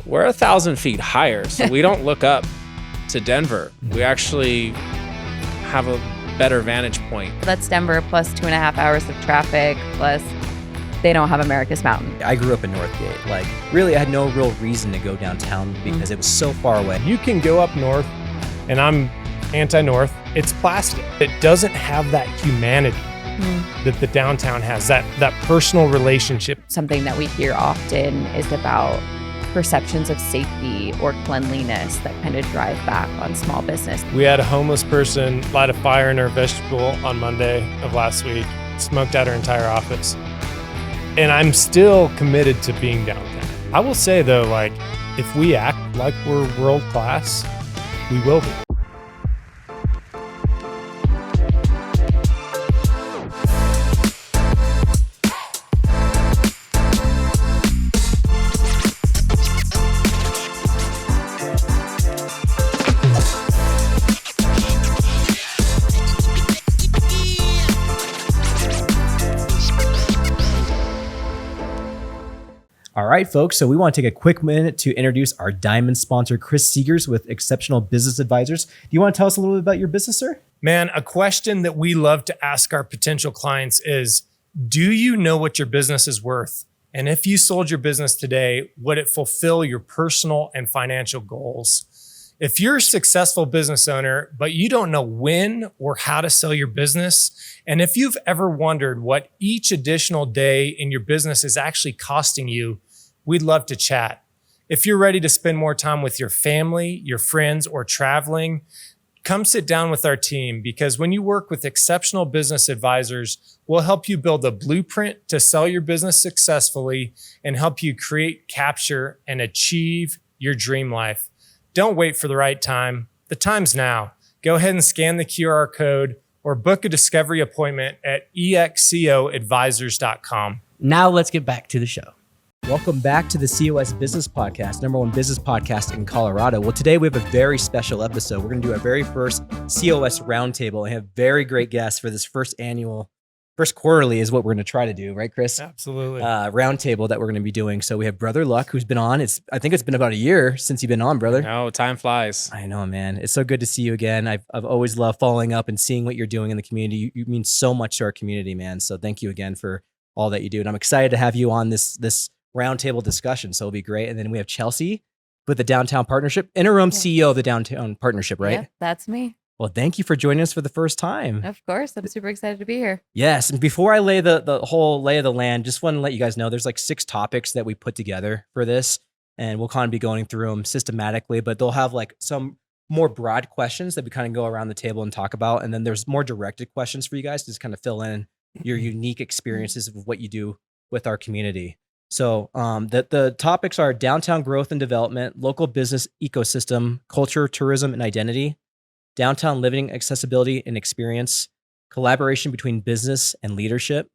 we're 1,000 feet higher, so we don't look up to Denver. We actually have a better vantage point. That's Denver plus 2.5 hours of traffic, plus they don't have America's Mountain. I grew up in Northgate. Like, really, I had no real reason to go downtown because it was so far away. You can go up north, and I'm anti-north. It's plastic. It doesn't have that humanity that the downtown has, that personal relationship. Something that we hear often is about perceptions of safety or cleanliness that kind of drive back on small business. We had a homeless person light a fire in her vegetable on Monday of last week, smoked out her entire office. And I'm still committed to being downtown. I will say though, like, if we act like we're world class, we will be. All right, folks. So we want to take a quick minute to introduce our diamond sponsor, Chris Seegers with Exceptional Business Advisors. Do you want to tell us a little bit about your business, sir? Man, a question that we love to ask our potential clients is, do you know what your business is worth? And if you sold your business today, would it fulfill your personal and financial goals? If you're a successful business owner, but you don't know when or how to sell your business, and if you've ever wondered what each additional day in your business is actually costing you, we'd love to chat. If you're ready to spend more time with your family, your friends, or traveling, come sit down with our team, because when you work with exceptional business advisors, we'll help you build a blueprint to sell your business successfully and help you create, capture, and achieve your dream life. Don't wait for the right time. The time's now. Go ahead and scan the QR code or book a discovery appointment at excoadvisors.com. Now let's get back to the show. Welcome back to the COS Business Podcast, number 1 business podcast in Colorado. Well, today we have a very special episode. We're going to do our very first COS Roundtable. I have very great guests for this first quarterly is what we're going to try to do, right, Chris? Absolutely. Roundtable that we're going to be doing. So we have Brother Luck, who's been on. I think it's been about a year since you've been on, brother. No, time flies. I know, man. It's so good to see you again. I've always loved following up and seeing what you're doing in the community. You mean so much to our community, man. So thank you again for all that you do. And I'm excited to have you on this roundtable discussion. So it'll be great. And then we have Chelsea with the Downtown Partnership, Interim CEO of the Downtown Partnership, right? Yep, that's me. Well, thank you for joining us for the first time. Of course. I'm super excited to be here. Yes. And before I lay the whole lay of the land, just want to let you guys know there's like 6 topics that we put together for this. And we'll kind of be going through them systematically, but they'll have like some more broad questions that we kind of go around the table and talk about. And then there's more directed questions for you guys to just kind of fill in your unique experiences of what you do with our community. So the topics are downtown growth and development, local business ecosystem, culture, tourism, and identity, downtown living, accessibility, and experience, collaboration between business and leadership,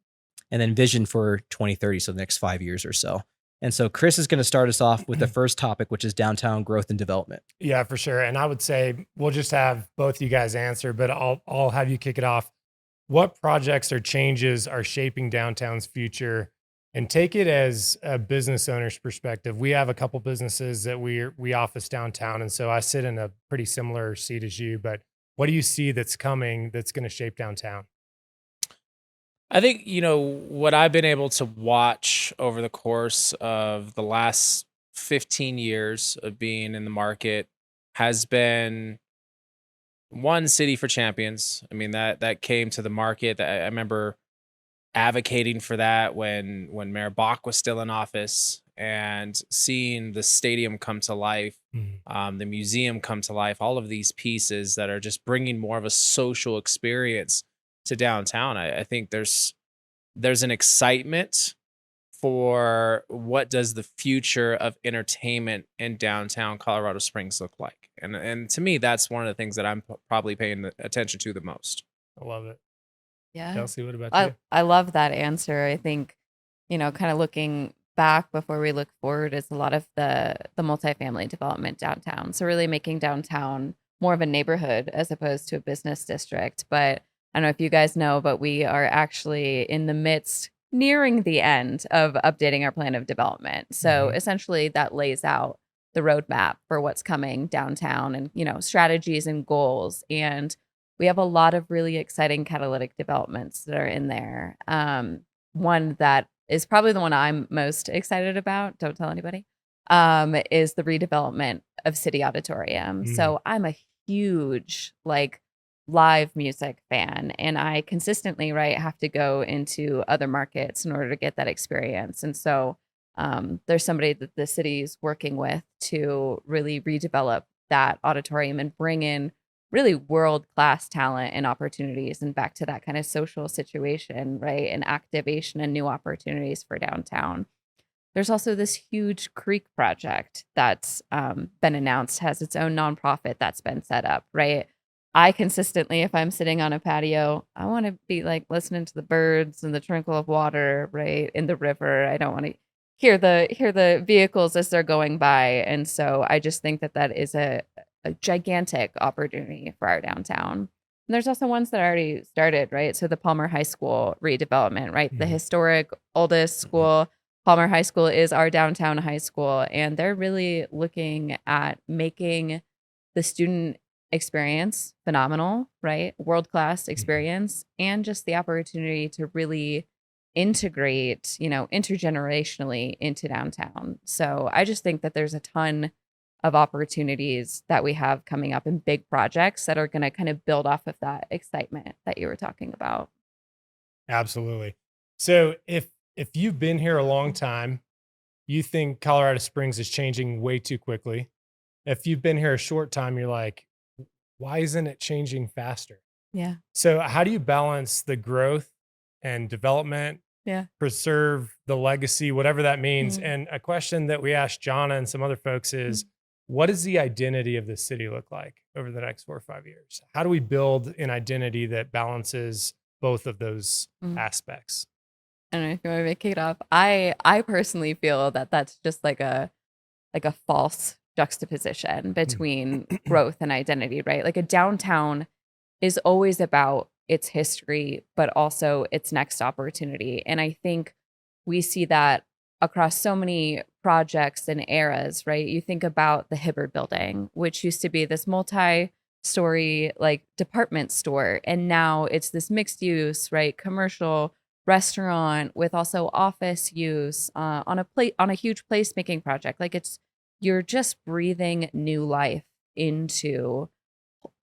and then vision for 2030, so the next 5 years or so. And so Chris is going to start us off with the first topic, which is downtown growth and development. Yeah, for sure. And I would say we'll just have both you guys answer, but I'll have you kick it off. What projects or changes are shaping downtown's future? And take it as a business owner's perspective. We have a couple businesses that we office downtown, and so I sit in a pretty similar seat as you. But what do you see that's coming that's going to shape downtown? I think, what I've been able to watch over the course of the last 15 years of being in the market has been one, City for Champions. I mean, that came to the market. I remember advocating for that when Mayor Bach was still in office, and seeing the stadium come to life, the museum come to life, all of these pieces that are just bringing more of a social experience to downtown. I think there's an excitement for what does the future of entertainment in downtown Colorado Springs look like. And to me, that's one of the things that I'm probably paying attention to the most. I love it. Yeah. Kelsey, what about you? I love that answer. I think, kind of looking back before we look forward is a lot of the multifamily development downtown. So really making downtown more of a neighborhood as opposed to a business district. But I don't know if you guys know, but we are actually in the midst, nearing the end of updating our plan of development. So essentially that lays out the roadmap for what's coming downtown and, strategies and goals. And we have a lot of really exciting catalytic developments that are in there. One that is probably the one I'm most excited about, don't tell anybody, is the redevelopment of City Auditorium. So I'm a huge live music fan, and I consistently have to go into other markets in order to get that experience. And so there's somebody that the city's working with to really redevelop that auditorium and bring in really world-class talent and opportunities, and back to that kind of social situation, right? And activation and new opportunities for downtown. There's also this huge creek project that's been announced, has its own nonprofit that's been set up, right? I consistently, if I'm sitting on a patio, I want to be listening to the birds and the trickle of water, right, in the river. I don't want to hear the vehicles as they're going by. And so I just think that is a gigantic opportunity for our downtown. And there's also ones that already started, right? So the Palmer High School redevelopment, right? The historic oldest school, Palmer High School, is our downtown high school. And they're really looking at making the student experience phenomenal, right? World-class experience, and just the opportunity to really integrate, intergenerationally into downtown. So I just think that there's a ton of opportunities that we have coming up in big projects that are going to kind of build off of that excitement that you were talking about. Absolutely. So if you've been here a long time, you think Colorado Springs is changing way too quickly. If you've been here a short time, you're like, why isn't it changing faster? Yeah. So how do you balance the growth and development, preserve the legacy, whatever that means? And a question that we asked Jonna and some other folks is, what does the identity of the city look like over the next 4 or 5 years? How do we build an identity that balances both of those aspects? I don't know if you want to kick it off. I personally feel that that's just like a false juxtaposition between growth and identity, right? Like a downtown is always about its history, but also its next opportunity. And I think we see that across so many projects and eras, right? You think about the Hibbard building, which used to be this multi-story department store, and now it's this mixed use, right? Commercial restaurant with also office use on a huge placemaking project. You're just breathing new life into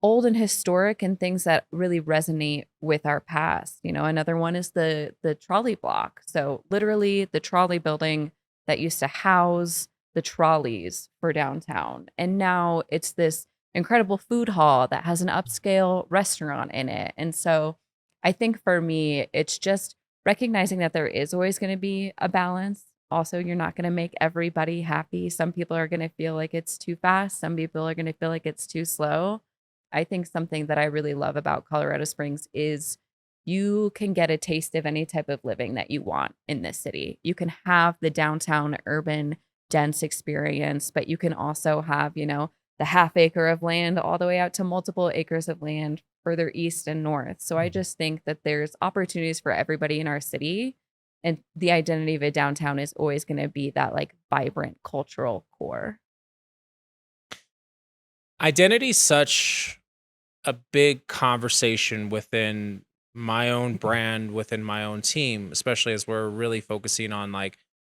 old and historic and things that really resonate with our past. Another one is the trolley block. So literally the trolley building that used to house the trolleys for downtown. And now it's this incredible food hall that has an upscale restaurant in it. And so I think for me, it's just recognizing that there is always going to be a balance. Also, you're not going to make everybody happy. Some people are going to feel like it's too fast. Some people are going to feel like it's too slow. I think something that I really love about Colorado Springs is you can get a taste of any type of living that you want in this city. You can have the downtown urban dense experience, but you can also have, the half acre of land all the way out to multiple acres of land further east and north. So I just think that there's opportunities for everybody in our city. And the identity of a downtown is always going to be that vibrant cultural core. Identity is such a big conversation within my own brand, within my own team, especially as we're really focusing on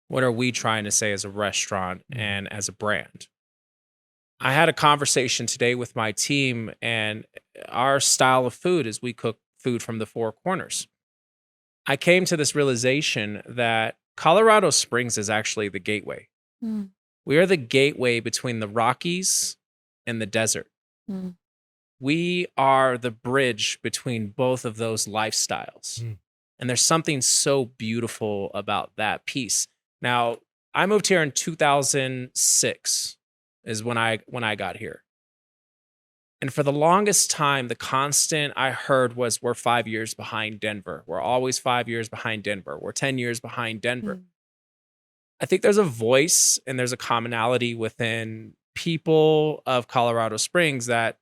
what are we trying to say as a restaurant and as a brand. I had a conversation today with my team, and our style of food is we cook food from the four corners. I came to this realization that Colorado Springs is actually the gateway. We are the gateway between the Rockies and the desert. We are the bridge between both of those lifestyles. And there's something so beautiful about that piece. Now, I moved here in 2006 is when I got here. And for the longest time, the constant I heard was, we're 5 years behind Denver. We're always 5 years behind Denver. We're 10 years behind Denver. I think there's a voice and there's a commonality within people of Colorado Springs that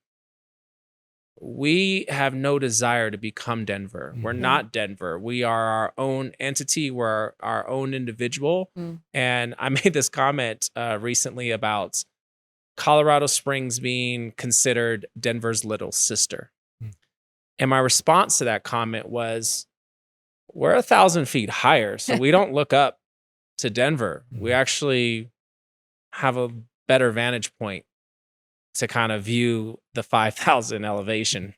we have no desire to become Denver. We're not Denver. We are our own entity. We're our own individual. And I made this comment recently about Colorado Springs being considered Denver's little sister. And my response to that comment was, we're 1,000 feet higher, so we don't look up to Denver. We actually have a better vantage point to kind of view the 5,000 elevation.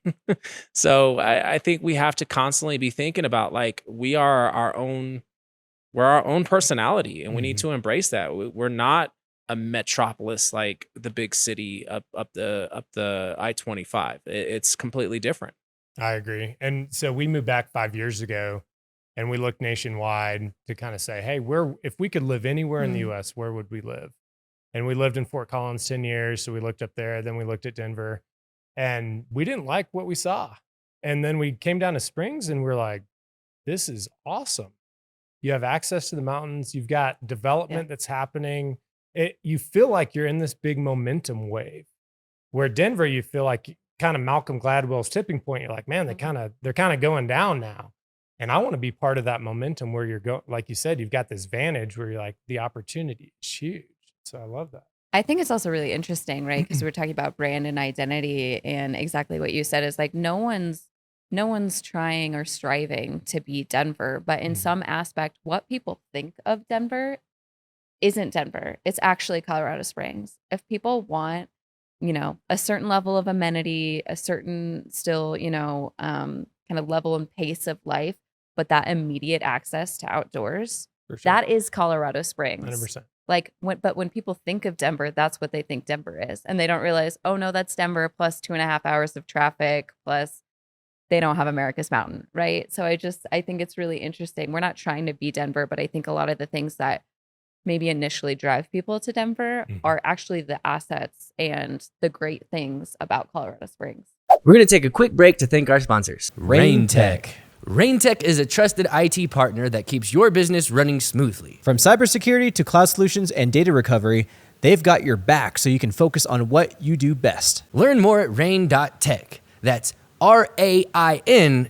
So I think we have to constantly be thinking about, like, we're our own personality, and we need to embrace that. We're not a metropolis like the big city up the I-25. It's completely different. I agree. And so we moved back 5 years ago, and we looked nationwide to kind of say, hey, if we could live anywhere in the US, where would we live? And we lived in Fort Collins 10 years. So we looked up there, then we looked at Denver, and we didn't like what we saw. And then we came down to Springs, and we're like, this is awesome. You have access to the mountains. You've got development that's happening. You feel like you're in this big momentum wave, where Denver, you feel like kind of Malcolm Gladwell's tipping point. You're like, man, they're kind of going down now. And I want to be part of that momentum where you're going, like you said, you've got this vantage where you're like, the opportunity is huge. So I love that. I think it's also really interesting, right? Because we're talking about brand and identity, and exactly what you said is like, no one's trying or striving to be Denver, but in some aspect, what people think of Denver isn't Denver. It's actually Colorado Springs. If people want, a certain level of amenity, a certain still, kind of level and pace of life, but that immediate access to outdoors, that is Colorado Springs. 100%. Like when people think of Denver, that's what they think Denver is. And they don't realize, oh no, that's Denver plus 2.5 hours of traffic, plus they don't have America's Mountain, right? So I think it's really interesting. We're not trying to be Denver, but I think a lot of the things that maybe initially drive people to Denver are actually the assets and the great things about Colorado Springs. We're going to take a quick break to thank our sponsors. RainTech. RainTech is a trusted IT partner that keeps your business running smoothly. From cybersecurity to cloud solutions and data recovery, they've got your back so you can focus on what you do best. Learn more at rain.tech. That's RAIN.tech.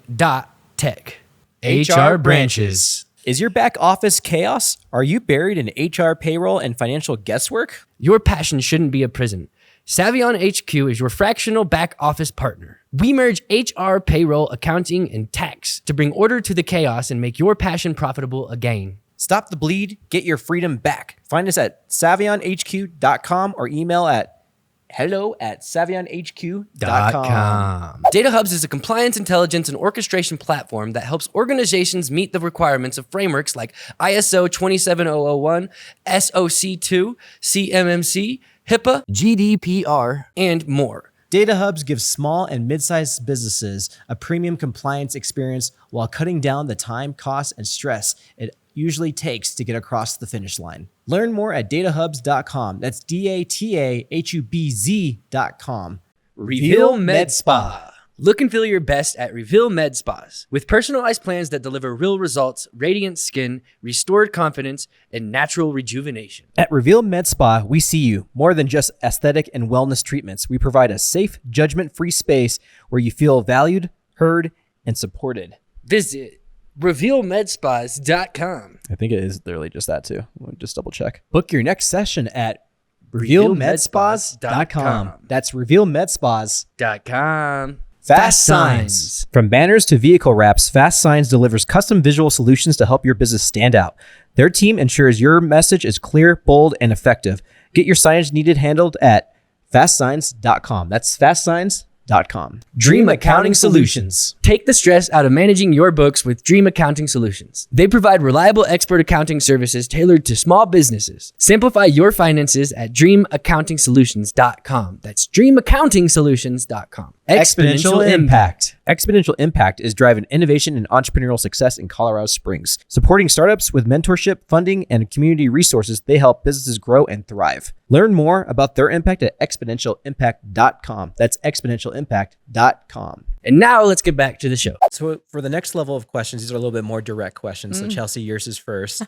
HR branches. Is your back office chaos? Are you buried in HR, payroll, and financial guesswork? Your passion shouldn't be a prison. Savion HQ is your fractional back office partner. We merge HR, payroll, accounting, and tax to bring order to the chaos and make your passion profitable again. Stop the bleed, get your freedom back. Find us at savionhq.com or email at hello@savionhq.com. Data Hubs is a compliance, intelligence, and orchestration platform that helps organizations meet the requirements of frameworks like ISO 27001, SOC 2, CMMC, HIPAA, GDPR, and more. Data Hubs gives small and mid-sized businesses a premium compliance experience while cutting down the time, cost, and stress it usually takes to get across the finish line. Learn more at datahubs.com. That's DATAHUBZ.com. Reveal Med Spa. Look and feel your best at Reveal Med Spas. With personalized plans that deliver real results, radiant skin, restored confidence, and natural rejuvenation. At Reveal Med Spa, we see you more than just aesthetic and wellness treatments. We provide a safe, judgment-free space where you feel valued, heard, and supported. Visit revealmedspas.com. I think it is literally just that too. We'll just double check. Book your next session at revealmedspas.com. That's revealmedspas.com. Fast Signs. From banners to vehicle wraps, Fast Signs delivers custom visual solutions to help your business stand out. Their team ensures your message is clear, bold, and effective. Get your signage needed handled at fastsigns.com. That's fastsigns.com. Dream Accounting Solutions. Take the stress out of managing your books with Dream Accounting Solutions. They provide reliable expert accounting services tailored to small businesses. Simplify your finances at dreamaccountingsolutions.com. That's dreamaccountingsolutions.com. Exponential Impact. Exponential Impact is driving innovation and entrepreneurial success in Colorado Springs. Supporting startups with mentorship, funding, and community resources, they help businesses grow and thrive. Learn more about their impact at exponentialimpact.com. That's exponentialimpact.com. And now let's get back to the show. So for the next level of questions, these are a little bit more direct questions. So Chelsea, yours is first.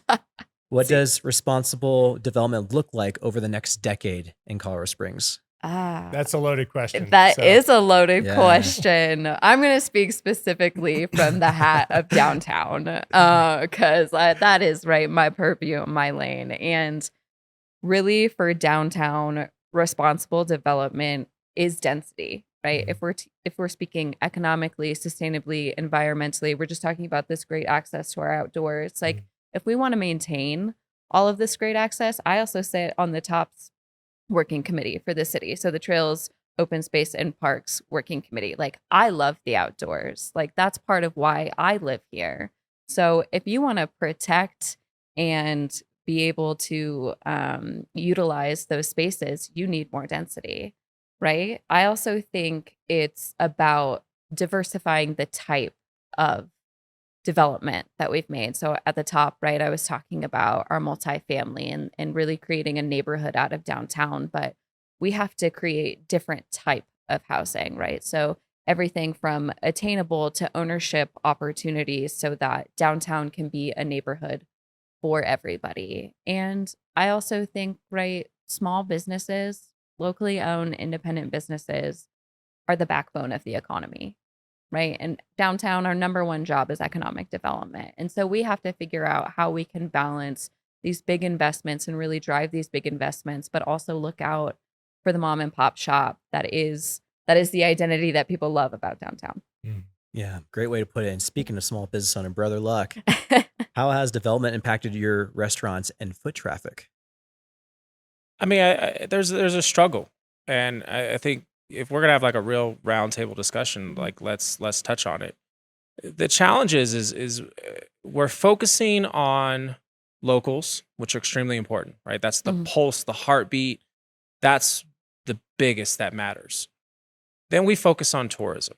What does responsible development look like over the next decade in Colorado Springs? That's a loaded question. That is a loaded question. I'm going to speak specifically from the hat of downtown because that is right my purview, my lane. And really for downtown, responsible development is density, right? If we're speaking economically, sustainably, environmentally, we're just talking about this great access to our outdoors. Like if we want to maintain all of this great access, I also sit on the TOPS working committee for the city. So the Trails, Open Space and Parks working committee. Like I love the outdoors. Like that's part of why I live here. So if you want to protect and be able to utilize those spaces, you need more density, right? I also think it's about diversifying the type of development that we've made. So at the top, right, I was talking about our multifamily and really creating a neighborhood out of downtown, but we have to create different type of housing, right? So everything from attainable to ownership opportunities so that downtown can be a neighborhood for everybody. And I also think, right, small businesses, locally owned independent businesses are the backbone of the economy, right? And downtown, our number one job is economic development. And so we have to figure out how we can balance these big investments and really drive these big investments, but also look out for the mom and pop shop that is the identity that people love about downtown. Yeah, great way to put it. And speaking of small business owner, brother Luck, how has development impacted your restaurants and foot traffic? I mean, there's a struggle, and I think if we're gonna have like a real roundtable discussion, like let's touch on it. The challenge is we're focusing on locals, which are extremely important, right? That's the pulse, the heartbeat. That's the biggest that matters. Then we focus on tourism.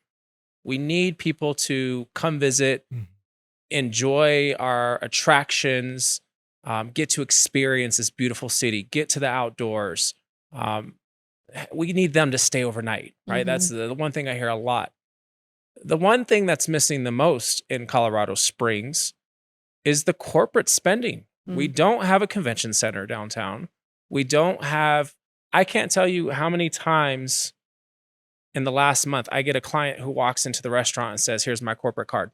We need people to come visit, enjoy our attractions, get to experience this beautiful city, get to the outdoors. We need them to stay overnight, right? That's the one thing I hear a lot. The one thing that's missing the most in Colorado Springs is the corporate spending. We don't have a convention center downtown. I can't tell you how many times in the last month I get a client who walks into the restaurant and says, "Here's my corporate card."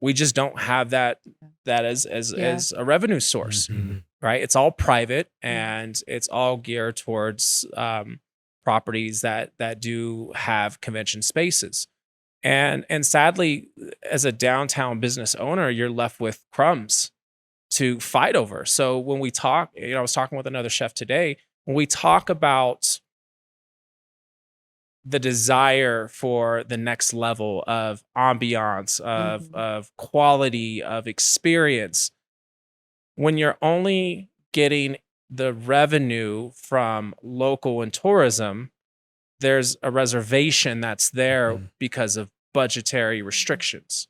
We just don't have that as a revenue source, right? It's all private and it's all geared towards properties that do have convention spaces. And sadly, as a downtown business owner, you're left with crumbs to fight over. So when we talk, I was talking with another chef today, when we talk about the desire for the next level of ambiance, of quality, of experience, when you're only getting the revenue from local and tourism, there's a reservation that's there because of budgetary restrictions.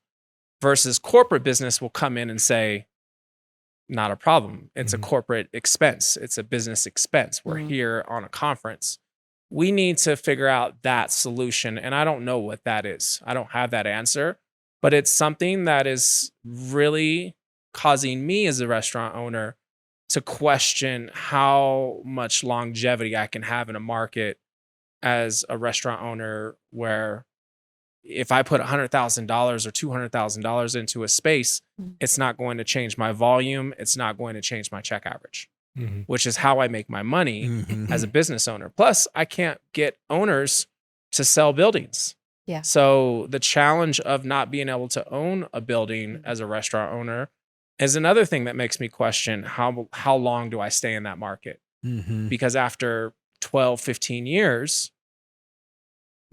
Versus corporate business will come in and say, not a problem. It's a corporate expense. It's a business expense. We're here on a conference. We need to figure out that solution. And I don't know what that is. I don't have that answer, but it's something that is really causing me as a restaurant owner to question how much longevity I can have in a market as a restaurant owner, where if I put $100,000 or $200,000 into a space, it's not going to change my volume. It's not going to change my check average, which is how I make my money as a business owner. Plus, I can't get owners to sell buildings. Yeah. So the challenge of not being able to own a building as a restaurant owner is another thing that makes me question how long do I stay in that market? Because after 12, 15 years,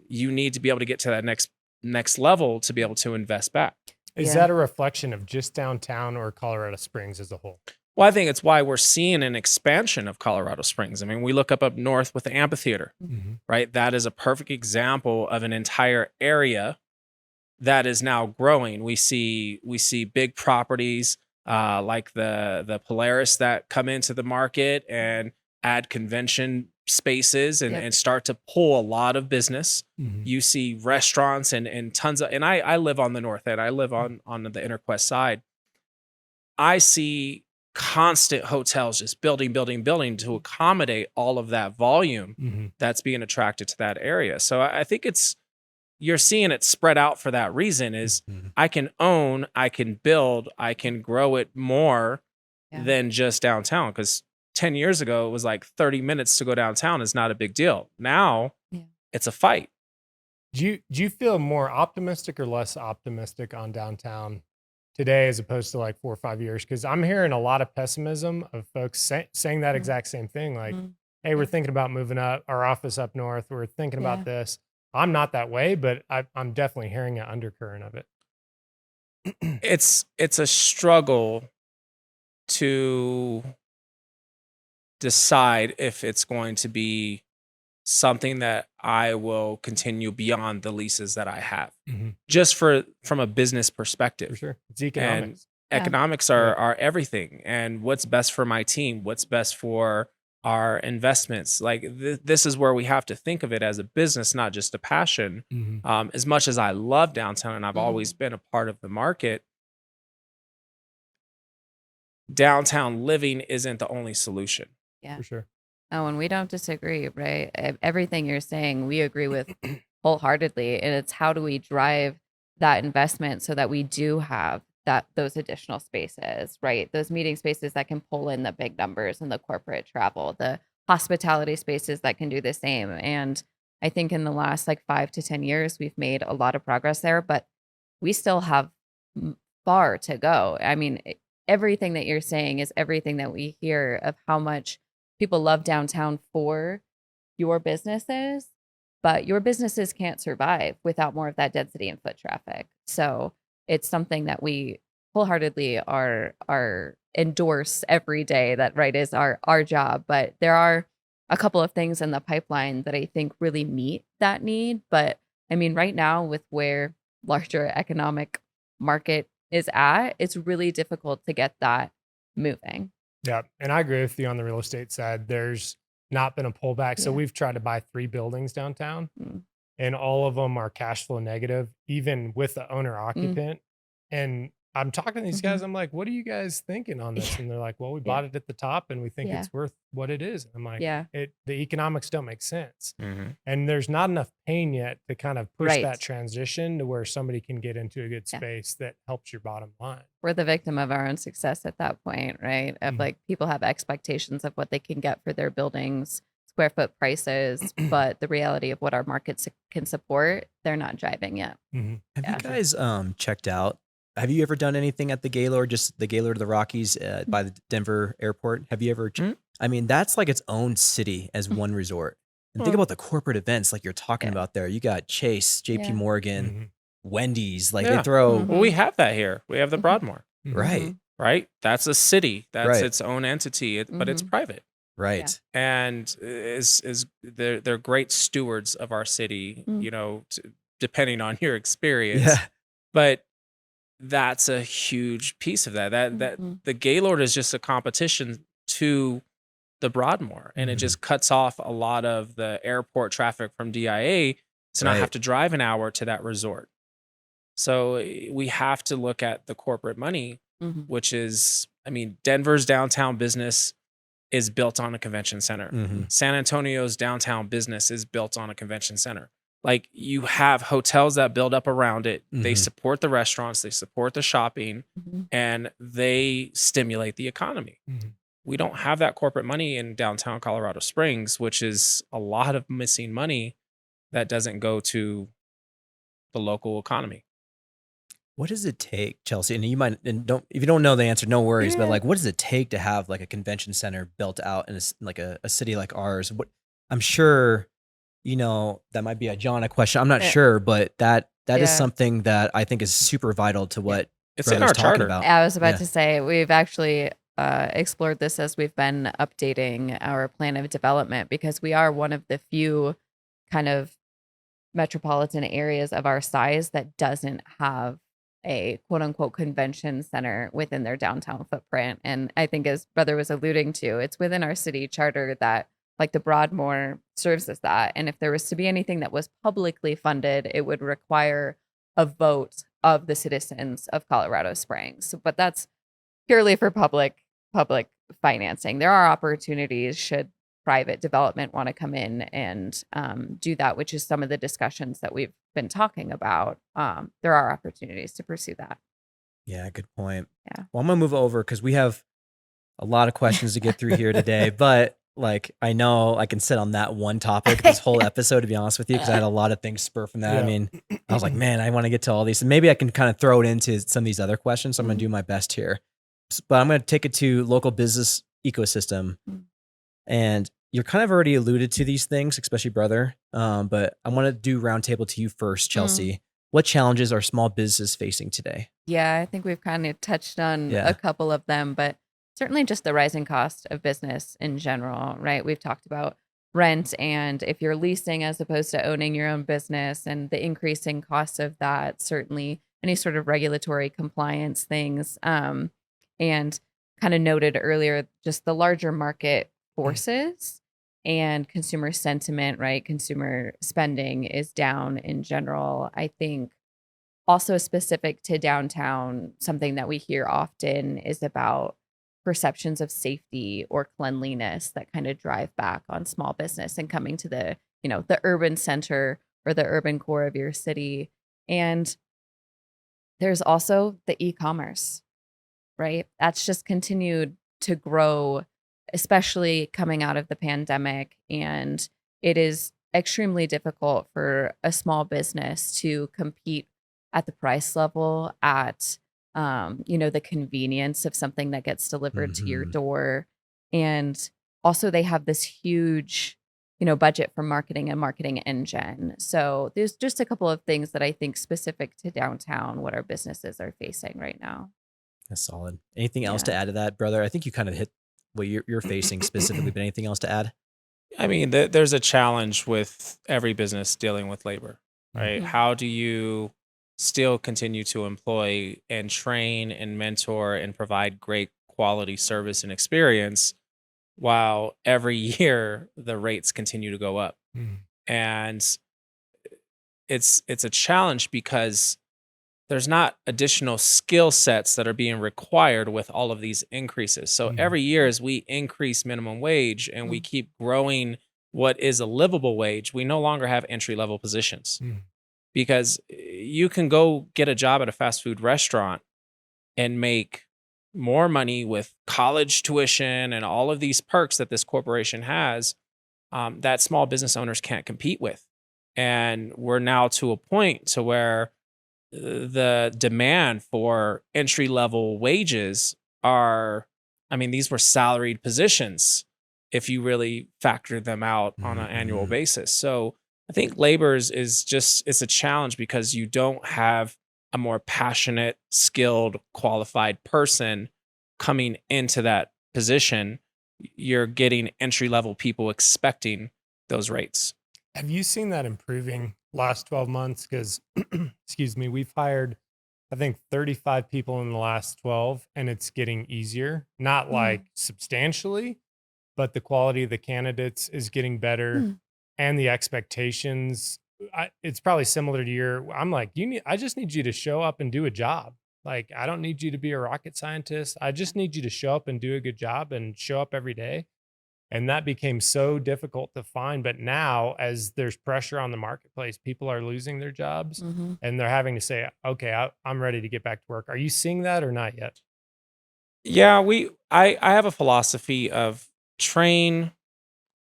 you need to be able to get to that next level to be able to invest back. Is that a reflection of just downtown or Colorado Springs as a whole? Well, I think it's why we're seeing an expansion of Colorado Springs. I mean, we look up north with the amphitheater, right? That is a perfect example of an entire area that is now growing. We see big properties like the Polaris that come into the market and add convention spaces and start to pull a lot of business. You see restaurants and tons of, and I live on the north end. I live on the Interquest side. I see constant hotels just building to accommodate all of that volume that's being attracted to that area. So I think you're seeing it spread out for that reason is I can own, I can build, I can grow it more than just downtown. Because 10 years ago, it was like 30 minutes to go downtown is not a big deal. Now it's a fight. Do you feel more optimistic or less optimistic on downtown today as opposed to like 4 or 5 years? Because I'm hearing a lot of pessimism of folks saying that exact same thing. Like, hey, we're thinking about moving up our office up north. We're thinking about this. I'm not that way, but I'm definitely hearing an undercurrent of it. It's a struggle to decide if it's going to be something that I will continue beyond the leases that I have, just from a business perspective. For sure. It's economics. And economics are everything. And what's best for my team, what's best for our investments. Like this is where we have to think of it as a business, not just a passion. As much as I love downtown and I've always been a part of the market, downtown living isn't the only solution. Yeah. For sure. Oh, and we don't disagree, right? Everything you're saying, we agree with wholeheartedly. And it's how do we drive that investment so that we do have those additional spaces, right? Those meeting spaces that can pull in the big numbers and the corporate travel, the hospitality spaces that can do the same. And I think in the last like 5 to 10 years, we've made a lot of progress there, but we still have far to go. I mean, everything that you're saying is everything that we hear of how much people love downtown for your businesses, but your businesses can't survive without more of that density and foot traffic. So it's something that we wholeheartedly are endorse every day, that right is our job. But there are a couple of things in the pipeline that I think really meet that need. But I mean, right now with where larger economic market is at, it's really difficult to get that moving. Yeah. And I agree with you on the real estate side. There's not been a pullback. So we've tried to buy 3 buildings downtown and all of them are cash flow negative, even with the owner occupant. And I'm talking to these guys. I'm like, what are you guys thinking on this? And they're like, well, we bought it at the top and we think it's worth what it is. I'm like, the economics don't make sense. And there's not enough pain yet to kind of push that transition to where somebody can get into a good space that helps your bottom line. We're the victim of our own success at that point, right? Of like people have expectations of what they can get for their buildings, square foot prices, but the reality of what our markets can support, they're not driving yet. Have you guys checked out? Have you ever done anything at the Gaylord, just the Gaylord of the Rockies by the Denver airport? Have you ever? I mean, that's like its own city as one resort. And think about the corporate events like you're talking about there. You got Chase, JP Morgan, Wendy's, like they throw. Well, we have that here. We have the Broadmoor. Right. Right. That's a city. That's its own entity, but it's private. Right. And they're great stewards of our city, you know, depending on your experience. But that's a huge piece of that. That the Gaylord is just a competition to the Broadmoor, and it just cuts off a lot of the airport traffic from DIA to not have to drive an hour to that resort. So we have to look at the corporate money, which is, I mean, Denver's downtown business is built on a convention center. San Antonio's downtown business is built on a convention center. Like you have hotels that build up around it. They support the restaurants, they support the shopping, and they stimulate the economy. We don't have that corporate money in downtown Colorado Springs, which is a lot of missing money that doesn't go to the local economy. What does it take, Chelsea? And you might, and don't, if you don't know the answer, no worries. But like, what does it take to have like a convention center built out in like a city like ours? What I'm sure, you know, that might be a John question. I'm not sure, but that is something that I think is super vital to what it's in our charter. About. I was about to say, we've actually explored this as we've been updating our plan of development, because we are one of the few kind of metropolitan areas of our size that doesn't have a quote unquote convention center within their downtown footprint. And I think, as brother was alluding to, it's within our city charter that like the Broadmoor serves as that. And if there was to be anything that was publicly funded, it would require a vote of the citizens of Colorado Springs. But that's purely for public financing. There are opportunities should private development want to come in and do that, which is some of the discussions that we've been talking about. There are opportunities to pursue that. Yeah, good point. Yeah. Well, I'm gonna move over because we have A lot of questions to get through here today, but like I know I can sit on that one topic this whole episode, to be honest with you, because I had a lot of things spur from that. I mean, I was like, man, I want to get to all these, and maybe I can kind of throw it into some of these other questions. So I'm going to do my best here, but I'm going to take it to local business ecosystem, and you're kind of already alluded to these things, especially brother. But I want to do roundtable to you first, Chelsea. What challenges are small businesses facing today? Yeah, I think we've kind of touched on Yeah. a couple of them, but certainly just the rising cost of business in general, right? We've talked about rent, and if you're leasing as opposed to owning your own business, and the increasing cost of that, certainly any sort of regulatory compliance things. And kind of noted earlier, just the larger market forces and consumer sentiment, right? Consumer spending is down in general. I think also specific to downtown, something that we hear often is about perceptions of safety or cleanliness that kind of drive back on small business and coming to the, the urban center or the urban core of your city. And there's also the e-commerce, right? That's just continued to grow, especially coming out of the pandemic. And it is extremely difficult for a small business to compete at the price level, at the convenience of something that gets delivered to your door. And also they have this huge, budget for marketing and marketing engine. So there's just a couple of things that I think specific to downtown, what our businesses are facing right now. That's solid. Anything else to add to that, brother? I think you kind of hit what you're facing specifically, but anything else to add? I mean, there's a challenge with every business dealing with labor, right? Mhm. How do you still continue to employ and train and mentor and provide great quality service and experience while every year the rates continue to go up? And it's a challenge because there's not additional skill sets that are being required with all of these increases. So every year as we increase minimum wage and we keep growing what is a livable wage, we no longer have entry level positions. Because you can go get a job at a fast food restaurant and make more money with college tuition and all of these perks that this corporation has, that small business owners can't compete with. And we're now to a point to where the demand for entry level wages these were salaried positions if you really factor them out on an annual basis. So I think labor is it's a challenge because you don't have a more passionate, skilled, qualified person coming into that position. You're getting entry level people expecting those rates. Have you seen that improving last 12 months? Because, excuse me, we've hired, I think, 35 people in the last 12, and it's getting easier. Not like substantially, but the quality of the candidates is getting better, and the expectations. It's probably similar to I'm like, I just need you to show up and do a job. Like, I don't need you to be a rocket scientist. I just need you to show up and do a good job and show up every day. And that became so difficult to find. But now, as there's pressure on the marketplace, people are losing their jobs and they're having to say, okay, I'm ready to get back to work. Are you seeing that or not yet? Yeah, I have a philosophy of train.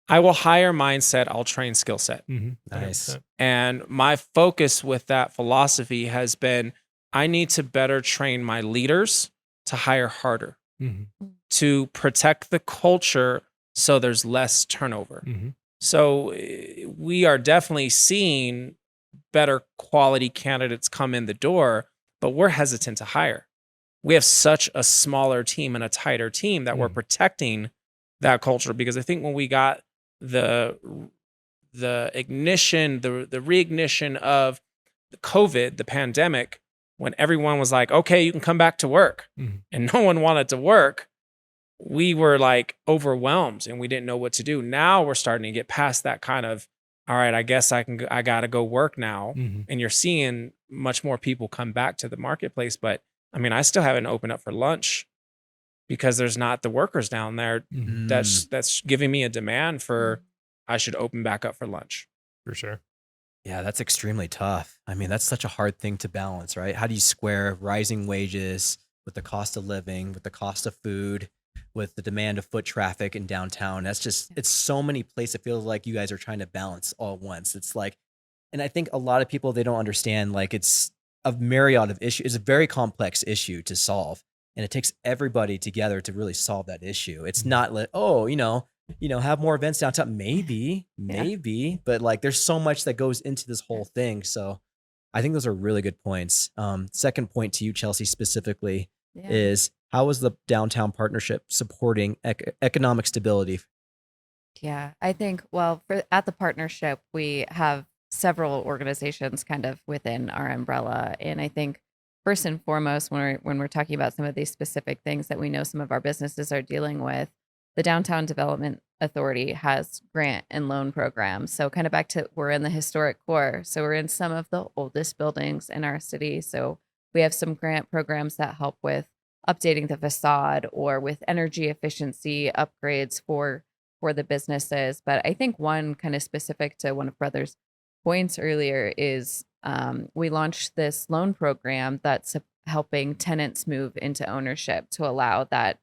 I will hire mindset, I'll train skill set. Nice. And my focus with that philosophy has been, I need to better train my leaders to hire harder, to protect the culture so there's less turnover. So we are definitely seeing better quality candidates come in the door, but we're hesitant to hire. We have such a smaller team and a tighter team that we're protecting that culture, because I think when we got the ignition, the reignition of COVID, the pandemic, when everyone was like, okay, you can come back to work, and no one wanted to work, we were like overwhelmed and we didn't know what to do. Now we're starting to get past that kind of, all right, I guess I got to go work now. And you're seeing much more people come back to the marketplace. But I mean, I still haven't opened up for lunch because there's not the workers down there that's giving me a demand for, I should open back up for lunch. For sure. Yeah, that's extremely tough. I mean, that's such a hard thing to balance, right? How do you square rising wages with the cost of living, with the cost of food? with the demand of foot traffic in downtown. That's just, it's so many places. It feels like you guys are trying to balance all at once. It's like, and I think a lot of people, they don't understand, like, it's a myriad of issues. It's a very complex issue to solve. And it takes everybody together to really solve that issue. It's not like, oh, have more events downtown. Maybe, but like, there's so much that goes into this whole thing. So I think those are really good points. Second point to you, Chelsea, specifically is, how is the downtown partnership supporting economic stability? Yeah, I think, well, at the partnership, we have several organizations kind of within our umbrella. And I think first and foremost, when we're talking about some of these specific things that we know some of our businesses are dealing with, the Downtown Development Authority has grant and loan programs. So kind of back to, we're in the historic core. So we're in some of the oldest buildings in our city. So we have some grant programs that help with updating the facade or with energy efficiency upgrades for the businesses. But I think one kind of specific to one of Brother's points earlier is we launched this loan program that's helping tenants move into ownership to allow that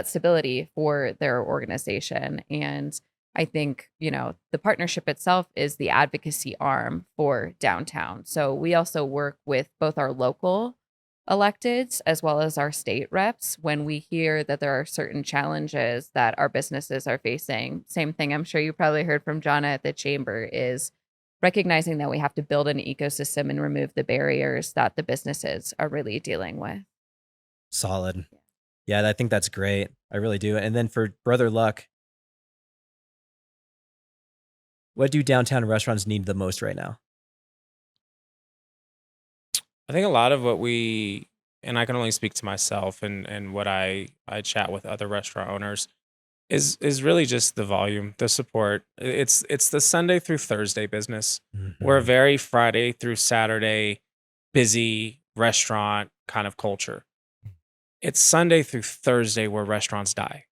stability for their organization. And I think, the partnership itself is the advocacy arm for downtown. So we also work with both our local electeds as well as our state reps when we hear that there are certain challenges that our businesses are facing. Same thing I'm sure you probably heard from Jonna at the chamber, is recognizing that we have to build an ecosystem and remove the barriers that the businesses are really dealing with. Solid. Yeah, I think that's great. I really do. And then for Brother Luck, what do downtown restaurants need the most right now? I think a lot of what and I can only speak to myself and what I chat with other restaurant owners, is really just the volume, the support. It's the Sunday through Thursday business. Mm-hmm. We're a very Friday through Saturday busy restaurant kind of culture. It's Sunday through Thursday where restaurants die.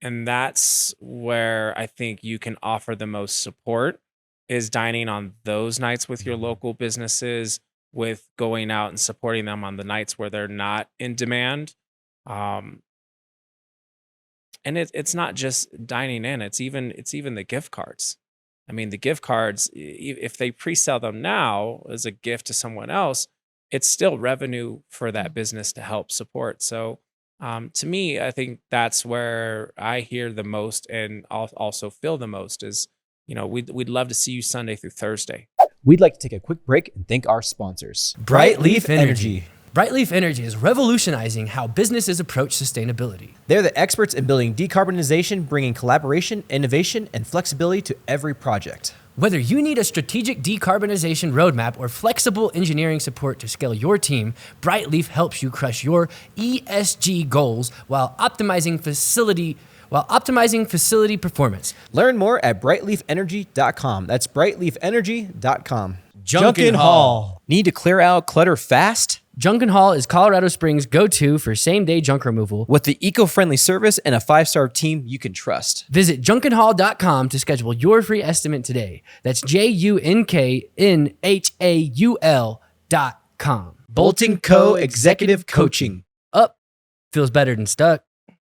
And that's where I think you can offer the most support, is dining on those nights with your local businesses, with going out and supporting them on the nights where they're not in demand. And it's not just dining in, it's even the gift cards. I mean, the gift cards, if they pre-sell them now as a gift to someone else, it's still revenue for that business to help support. So to me, I think that's where I hear the most and also feel the most is, we'd love to see you Sunday through Thursday. We'd like to take a quick break and thank our sponsors. Brightleaf Energy. Brightleaf Energy is revolutionizing how businesses approach sustainability. They're the experts in building decarbonization, bringing collaboration, innovation, and flexibility to every project. Whether you need a strategic decarbonization roadmap or flexible engineering support to scale your team, Brightleaf helps you crush your ESG goals while optimizing facility performance. Learn more at brightleafenergy.com. That's brightleafenergy.com. Junkin Hall. Need to clear out clutter fast? Junkin Hall is Colorado Springs' go-to for same-day junk removal. With the eco-friendly service and a 5-star team you can trust. Visit junkinhall.com to schedule your free estimate today. That's JUNKNHAUL.com. Bolton Co. Executive Coaching. Up feels better than stuck.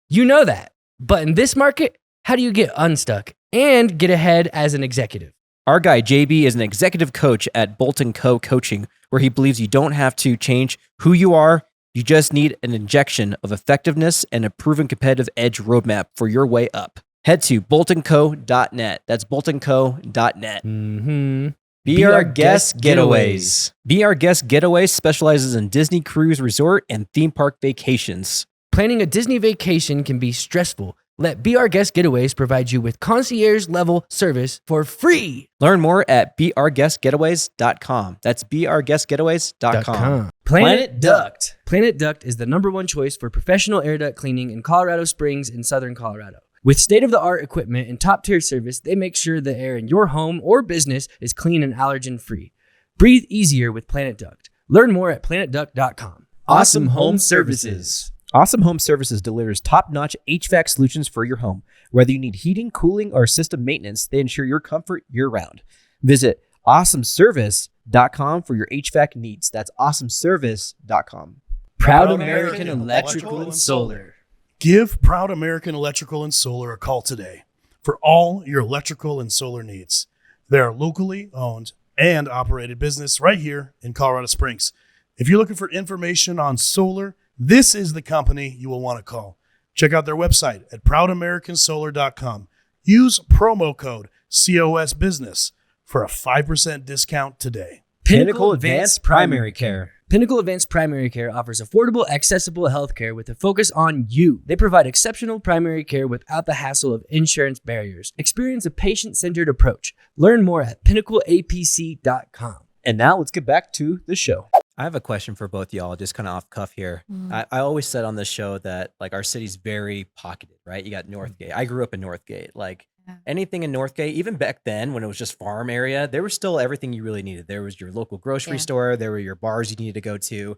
You know that. But in this market, how do you get unstuck and get ahead as an executive? Our guy JB is an executive coach at Bolton Co. Coaching, where he believes you don't have to change who you are. You just need an injection of effectiveness and a proven competitive edge roadmap for your way up. Head to boltonco.net. That's boltonco.net. Mm-hmm. Be Our Guest Getaways. Be Our Guest Getaways specializes in Disney cruise resort and theme park vacations. Planning a Disney vacation can be stressful. Let Be Our Guest Getaways provide you with concierge-level service for free. Learn more at beourguestgetaways.com. That's beourguestgetaways.com. Planet Duct. Planet Duct is the #1 choice for professional air duct cleaning in Colorado Springs and Southern Colorado. With state-of-the-art equipment and top-tier service, they make sure the air in your home or business is clean and allergen-free. Breathe easier with Planet Duct. Learn more at planetduct.com. Awesome Home Services. Awesome Home Services delivers top-notch HVAC solutions for your home. Whether you need heating, cooling, or system maintenance, they ensure your comfort year-round. Visit awesomeservice.com for your HVAC needs. That's awesomeservice.com. Proud American Electrical and Solar. Give Proud American Electrical and Solar a call today for all your electrical and solar needs. They are locally owned and operated business right here in Colorado Springs. If you're looking for information on solar, this is the company you will want to call. Check out their website at proudamericansolar.com. Use promo code COS Business for a 5% discount today. Pinnacle Advanced Primary Care. Pinnacle Advanced Primary Care offers affordable, accessible healthcare with a focus on you. They provide exceptional primary care without the hassle of insurance barriers. Experience a patient-centered approach. Learn more at pinnacleapc.com. And now let's get back to the show. I have a question for both y'all, just kind of off cuff here. I always said on this show that like our city's very pocketed, right? You got Northgate. I grew up in Northgate. Like anything in Northgate, even back then when it was just farm area, there was still everything you really needed. There was your local grocery store. There were your bars you needed to go to.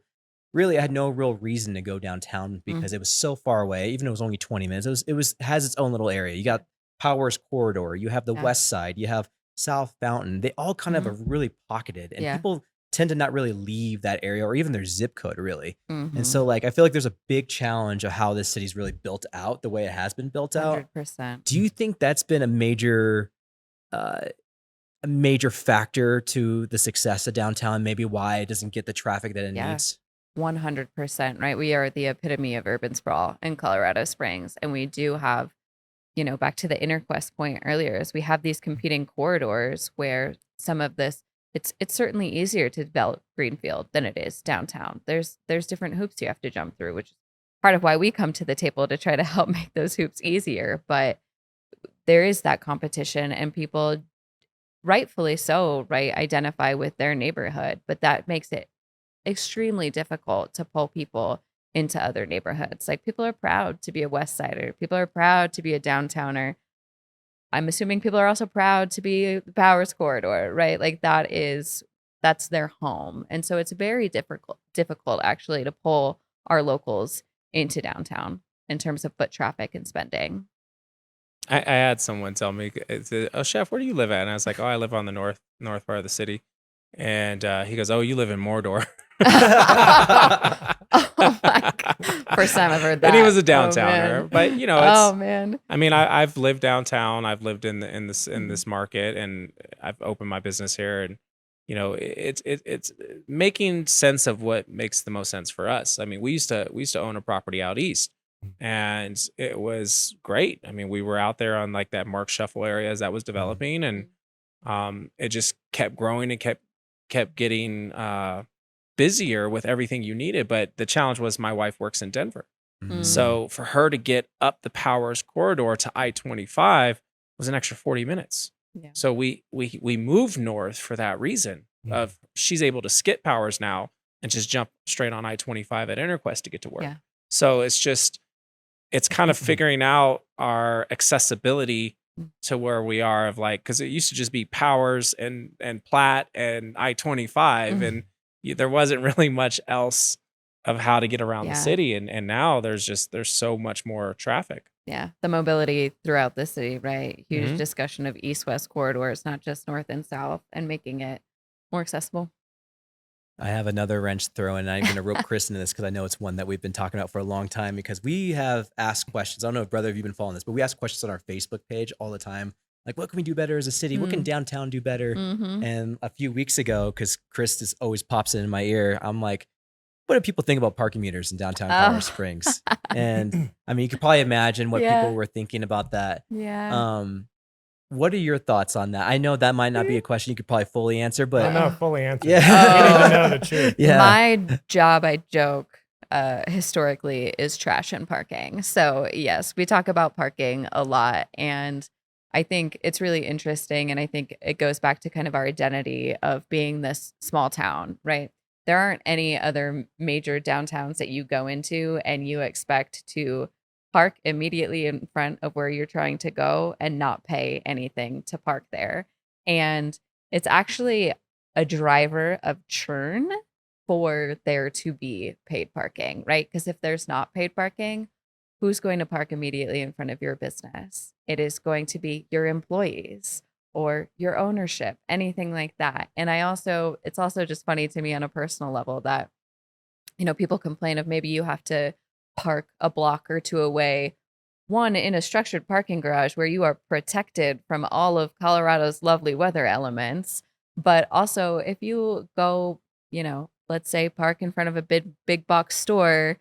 Really, I had no real reason to go downtown because it was so far away. Even if it was only 20 minutes, it has its own little area. You got Powers Corridor. You have the West Side. You have South Fountain. They all kind of are really pocketed, and people tend to not really leave that area or even their zip code really. And so like I feel like there's a big challenge of how this city's really built out the way it has been built out. 100%. Do you think that's been a major factor to the success of downtown, maybe why it doesn't get the traffic that it needs? 100%, right? We are the epitome of urban sprawl in Colorado Springs. And we do have, you know, back to the InterQuest point earlier, is we have these competing corridors where some of this, it's certainly easier to develop greenfield than it is downtown. There's different hoops you have to jump through, which is part of why we come to the table to try to help make those hoops easier. But there is that competition, and people, rightfully so, right, identify with their neighborhood, but that makes it extremely difficult to pull people into other neighborhoods. Like people are proud to be a West Sider. People are proud to be a downtowner. I'm assuming people are also proud to be the Powers Corridor, right? Like that's their home. And so it's very difficult actually to pull our locals into downtown in terms of foot traffic and spending. I had someone tell me, "Oh, chef, where do you live at?" And I was like, "Oh, I live on the north part of the city." And he goes, "Oh, you live in Mordor." Oh my God. First time I've heard that. And he was a downtowner, but you know, it's, man. I mean, I've lived downtown. I've lived in this market, and I've opened my business here, and you know, it's making sense of what makes the most sense for us. I mean, we used to own a property out east, and it was great. I mean, we were out there on like that Mark Shuffle area as that was developing, and it just kept growing and kept getting busier with everything you needed. But the challenge was my wife works in Denver. So for her to get up the Powers Corridor to I-25 was an extra 40 minutes. Yeah. So we moved north for that reason of she's able to skip Powers now and just jump straight on I-25 at InterQuest to get to work. Yeah. So it's kind of figuring out our accessibility to where we are of like, because it used to just be Powers and Platt and I-25 and there wasn't really much else of how to get around the city. And now there's so much more traffic. Yeah. The mobility throughout the city, right? Huge discussion of east-west corridors, not just north and south, and making it more accessible. I have another wrench throw in. I'm going to rope Chris into this because I know it's one that we've been talking about for a long time, because we have asked questions. I don't know if brother, if you've been following this, but we ask questions on our Facebook page all the time. Like, what can we do better as a city? What can downtown do better? And a few weeks ago, because Chris just always pops in my ear, I'm like, what do people think about parking meters in downtown Colorado Springs? And I mean, you could probably imagine what people were thinking about that. Yeah. What are your thoughts on that? I know that might not be a question you could probably fully answer, but I'm not fully answered. Yeah. We need to know the truth. Yeah. My job, I joke, historically is trash and parking. So yes, we talk about parking a lot, and I think it's really interesting. And I think it goes back to kind of our identity of being this small town, right? There aren't any other major downtowns that you go into and you expect to park immediately in front of where you're trying to go and not pay anything to park there. And it's actually a driver of churn for there to be paid parking, right? Because if there's not paid parking, who's going to park immediately in front of your business? It is going to be your employees or your ownership, anything like that. And it's also just funny to me on a personal level that, you know, people complain of maybe you have to park a block or two away, one in a structured parking garage where you are protected from all of Colorado's lovely weather elements. But also, if you go, let's say park in front of a big box store,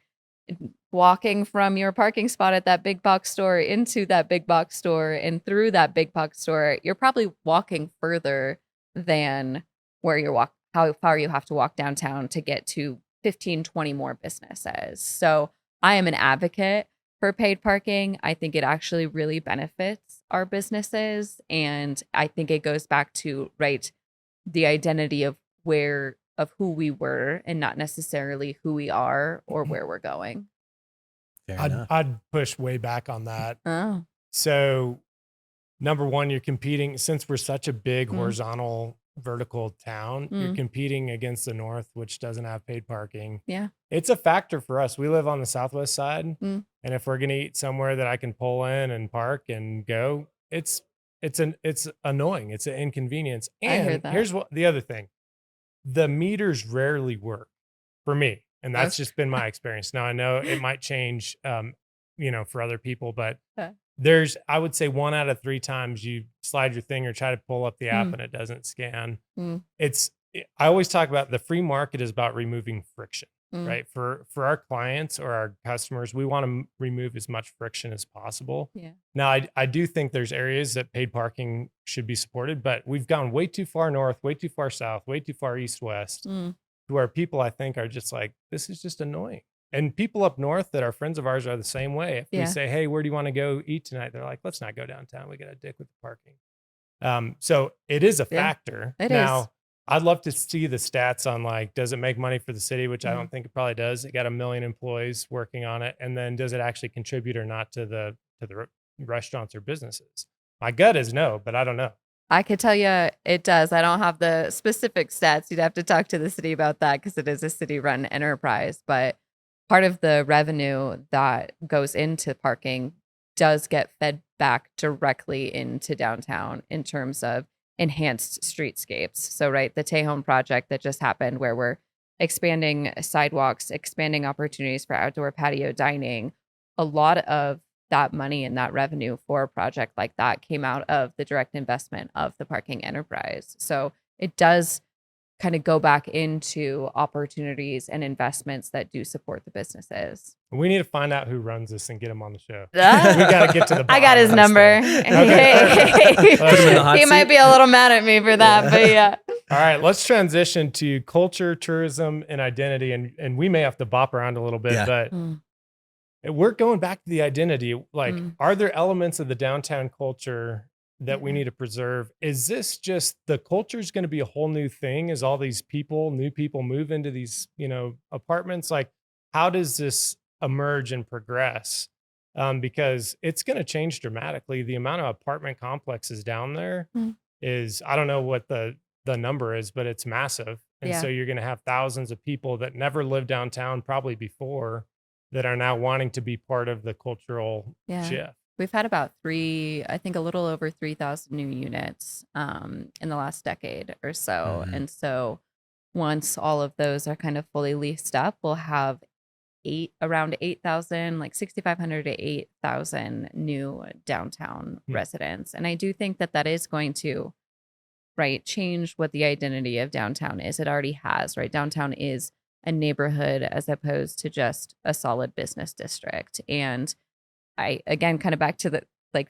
walking from your parking spot at that big box store into that big box store and through that big box store, you're probably walking further than where you're how far you have to walk downtown to get to 15, 20 more businesses. So I am an advocate for paid parking. I think it actually really benefits our businesses. And I think it goes back to, the identity of who we were and not necessarily who we are or where we're going. Fair I'd, enough. I'd push way back on that. Oh, So, number one, you're competing, since we're such a big horizontal, vertical town, you're competing against the north, which doesn't have paid parking. yeah. It's a factor for us. We live on the southwest side. Mm. And if we're going to eat somewhere that I can pull in and park and go, it's annoying. It's an inconvenience. I hear And that. here's what the other thing. The meters rarely work for me. And that's just been my experience. Now I know it might change, for other people, but I would say 1 out of 3 times you slide your thing or try to pull up the app and it doesn't scan. I always talk about the free market is about removing friction, right? For our clients or our customers, we want to remove as much friction as possible. Yeah. Now, I do think there's areas that paid parking should be supported, but we've gone way too far north, way too far south, way too far east, west, to where people, I think, are just like, this is just annoying. And people up north that are friends of ours are the same way. If we say, hey, where do you want to go eat tonight? They're like, let's not go downtown. We got a dick with the parking. So it is a factor. It now, is. I'd love to see the stats on does it make money for the city, which I don't think it probably does. It got 1 million employees working on it. And then does it actually contribute or not to the restaurants or businesses? My gut is no, but I don't know. I could tell you it does. I don't have the specific stats. You'd have to talk to the city about that because it is a city-run enterprise. But part of the revenue that goes into parking does get fed back directly into downtown in terms of enhanced streetscapes. So, the Tejon project that just happened where we're expanding sidewalks, expanding opportunities for outdoor patio dining, a lot of that money and that revenue for a project like that came out of the direct investment of the parking enterprise. So it does kind of go back into opportunities and investments that do support the businesses. We need to find out who runs this and get him on the show. Ah. We got to get to the bottom I got his of this number. thing. Put him in the hot He might seat. be a little mad at me for that, but yeah. All right, let's transition to culture, tourism, and identity. And we may have to bop around a little bit, Yeah. but we're going back to the identity. Are there elements of the downtown culture that we need to preserve? Is this just the culture is going to be a whole new thing as all these new people move into these, apartments? How does this emerge and progress? Because it's going to change dramatically. The amount of apartment complexes down there is, I don't know what the number is, but it's massive. And so you're going to have thousands of people that never lived downtown probably before that are now wanting to be part of the cultural shift. We've had about a little over 3,000 new units in the last decade or so. And so once all of those are kind of fully leased up, we'll have around 8,000, 6,500 to 8,000 new downtown residents. And I do think that is going to, change what the identity of downtown is. It already has, Downtown is a neighborhood as opposed to just a solid business district. And I, again, kind of back to the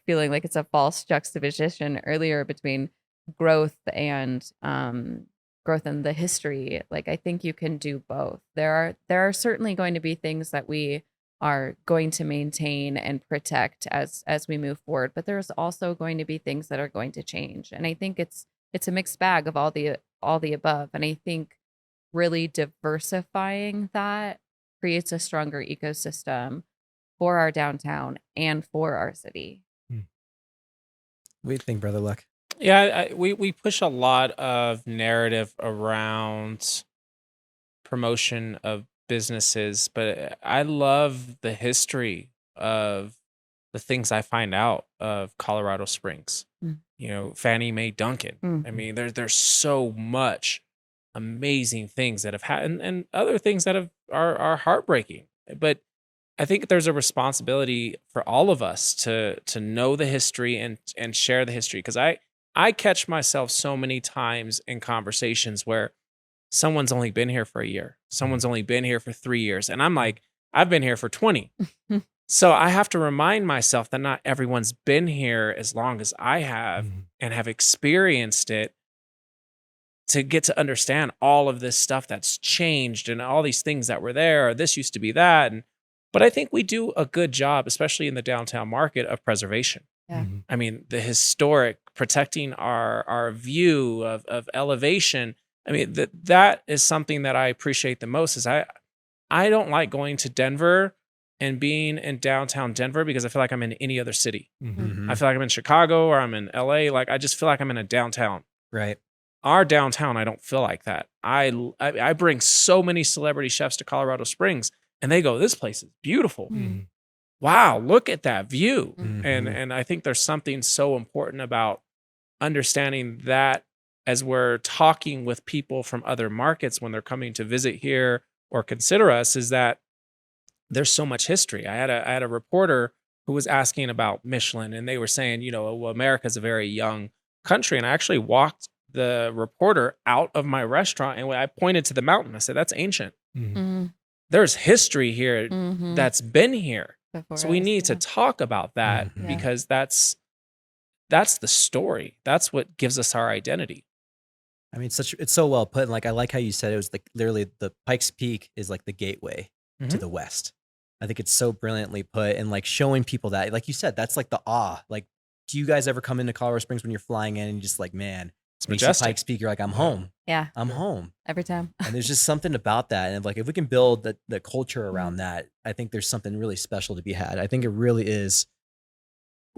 feeling like it's a false juxtaposition earlier between growth and the history. I think you can do both. There are certainly going to be things that we are going to maintain and protect as we move forward, but there's also going to be things that are going to change. And I think it's a mixed bag of all the above. And I think really diversifying that creates a stronger ecosystem for our downtown and for our city. What do you think, Brother Luck? Yeah, we push a lot of narrative around promotion of businesses, but I love the history of the things I find out of Colorado Springs. Fannie Mae Duncan. I mean, there's so much amazing things that have happened and other things that are heartbreaking. But I think there's a responsibility for all of us to know the history and share the history, because I catch myself so many times in conversations where someone's only been here for a year, someone's only been here for 3 years, and I'm like, I've been here for 20. So I have to remind myself that not everyone's been here as long as I have and have experienced it, to get to understand all of this stuff that's changed and all these things that were there, or this used to be that. But I think we do a good job, especially in the downtown market, of preservation. Yeah. I mean, the historic, protecting our view of elevation. I mean, that is something that I appreciate the most. Is I don't like going to Denver and being in downtown Denver, because I feel like I'm in any other city. I feel like I'm in Chicago or I'm in LA. Like, I just feel like I'm in a downtown. Right. Our downtown, I don't feel like that. I bring so many celebrity chefs to Colorado Springs, and they go, "This place is beautiful. Wow, look at that view." And I think there's something so important about understanding that as we're talking with people from other markets when they're coming to visit here or consider us, is that there's so much history. I had a reporter who was asking about Michelin, and they were saying, well, America's a very young country. And I actually walked the reporter out of my restaurant, and when I pointed to the mountain, I said, "That's ancient. There's history here that's been here." Before So we us, need to talk about that, because that's the story. That's what gives us our identity. I mean, it's so well put. And like, I like how you said it was like literally the Pikes Peak is like the gateway to the West. I think it's so brilliantly put, and like showing people that, like you said, that's like the awe. Like, do you guys ever come into Colorado Springs when you're flying in and you're just like, man, It's when you see majestic. Pikes Peak, you're like, I'm home. Yeah. I'm home. Every time. And there's just something about that. And like, if we can build the culture around that, I think there's something really special to be had. I think it really is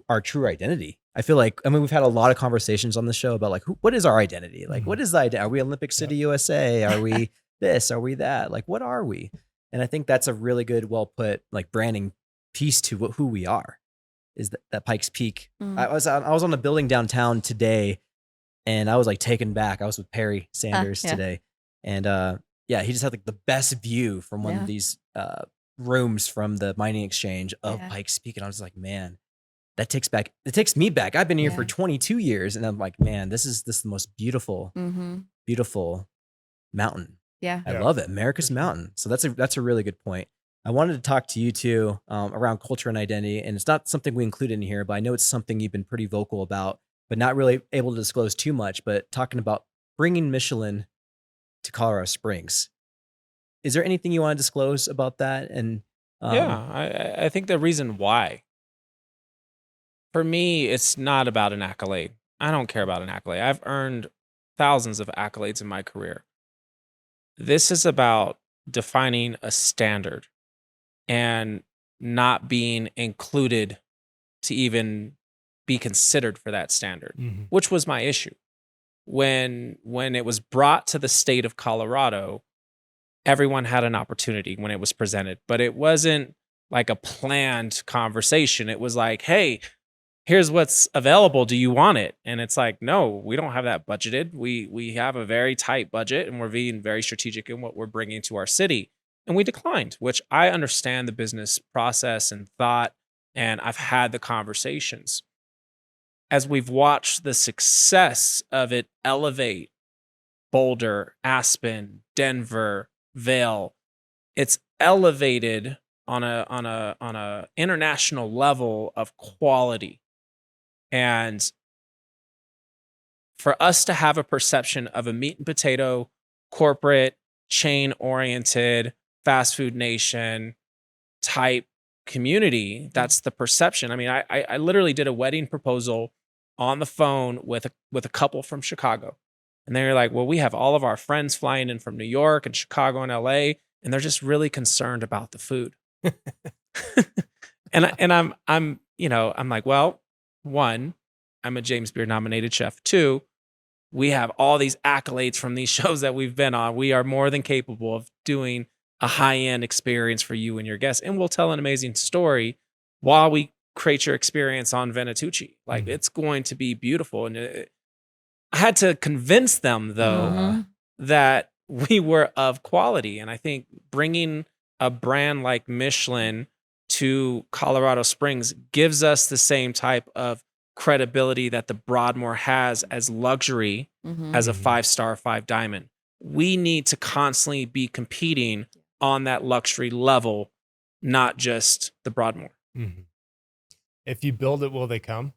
our true identity. I feel like, I mean, we've had a lot of conversations on the show about like, what is our identity? Like, what is the identity? Are we Olympic City, USA? Are we this? Are we that? Like, what are we? And I think that's a really good, well put, like branding piece to who we are, is that Pikes Peak. I was on a building downtown today, and I was like taken back. I was with Perry Sanders today, and he just had like the best view from one of these rooms from the mining exchange of Pikes Peak, and I was like, man, it takes me back. I've been here for 22 years, and I'm like, man, this is the most beautiful, beautiful mountain. Yeah. I love it. America's mountain. So that's a really good point. I wanted to talk to you too around culture and identity, and it's not something we include in here, but I know it's something you've been pretty vocal about, but not really able to disclose too much. But talking about bringing Michelin to Colorado Springs, is there anything you want to disclose about that? And I think the reason why, for me, it's not about an accolade. I don't care about an accolade. I've earned thousands of accolades in my career. This is about defining a standard and not being included to even be considered for that standard, which was my issue. When it was brought to the state of Colorado, everyone had an opportunity when it was presented, but it wasn't like a planned conversation. It was like, hey, here's what's available. Do you want it? And it's like, no, we don't have that budgeted. We have a very tight budget, and we're being very strategic in what we're bringing to our city. And we declined, which I understand the business process and thought, and I've had the conversations. As we've watched the success of it elevate Boulder, Aspen, Denver, Vail, it's elevated on a international level of quality. And for us to have a perception of a meat and potato, corporate, chain-oriented, fast food nation type community, that's the perception. I mean, I literally did a wedding proposal on the phone with a couple from Chicago. And they're like, well, we have all of our friends flying in from New York and Chicago and LA, and they're just really concerned about the food. and I'm like, well, one, I'm a James Beard nominated chef. Two, we have all these accolades from these shows that we've been on. We are more than capable of doing a high-end experience for you and your guests. And we'll tell an amazing story while we create your experience on Venatucci. Like, it's going to be beautiful. And I had to convince them, though, that we were of quality. And I think bringing a brand like Michelin to Colorado Springs gives us the same type of credibility that the Broadmoor has as luxury Mhm. as a Mhm. 5-star, 5 diamond. We need to constantly be competing on that luxury level, not just the Broadmoor. Mhm. If you build it, will they come?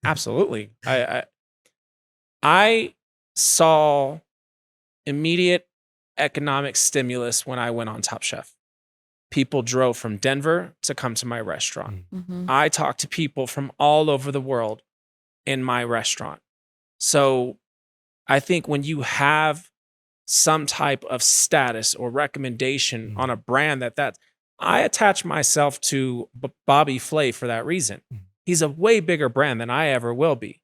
Absolutely. I saw immediate economic stimulus when I went on Top Chef. People drove from Denver to come to my restaurant. Mhm. I talked to people from all over the world in my restaurant. So I think when you have some type of status or recommendation Mhm. on a brand I attach myself to Bobby Flay for that reason. Mhm. He's a way bigger brand than I ever will be.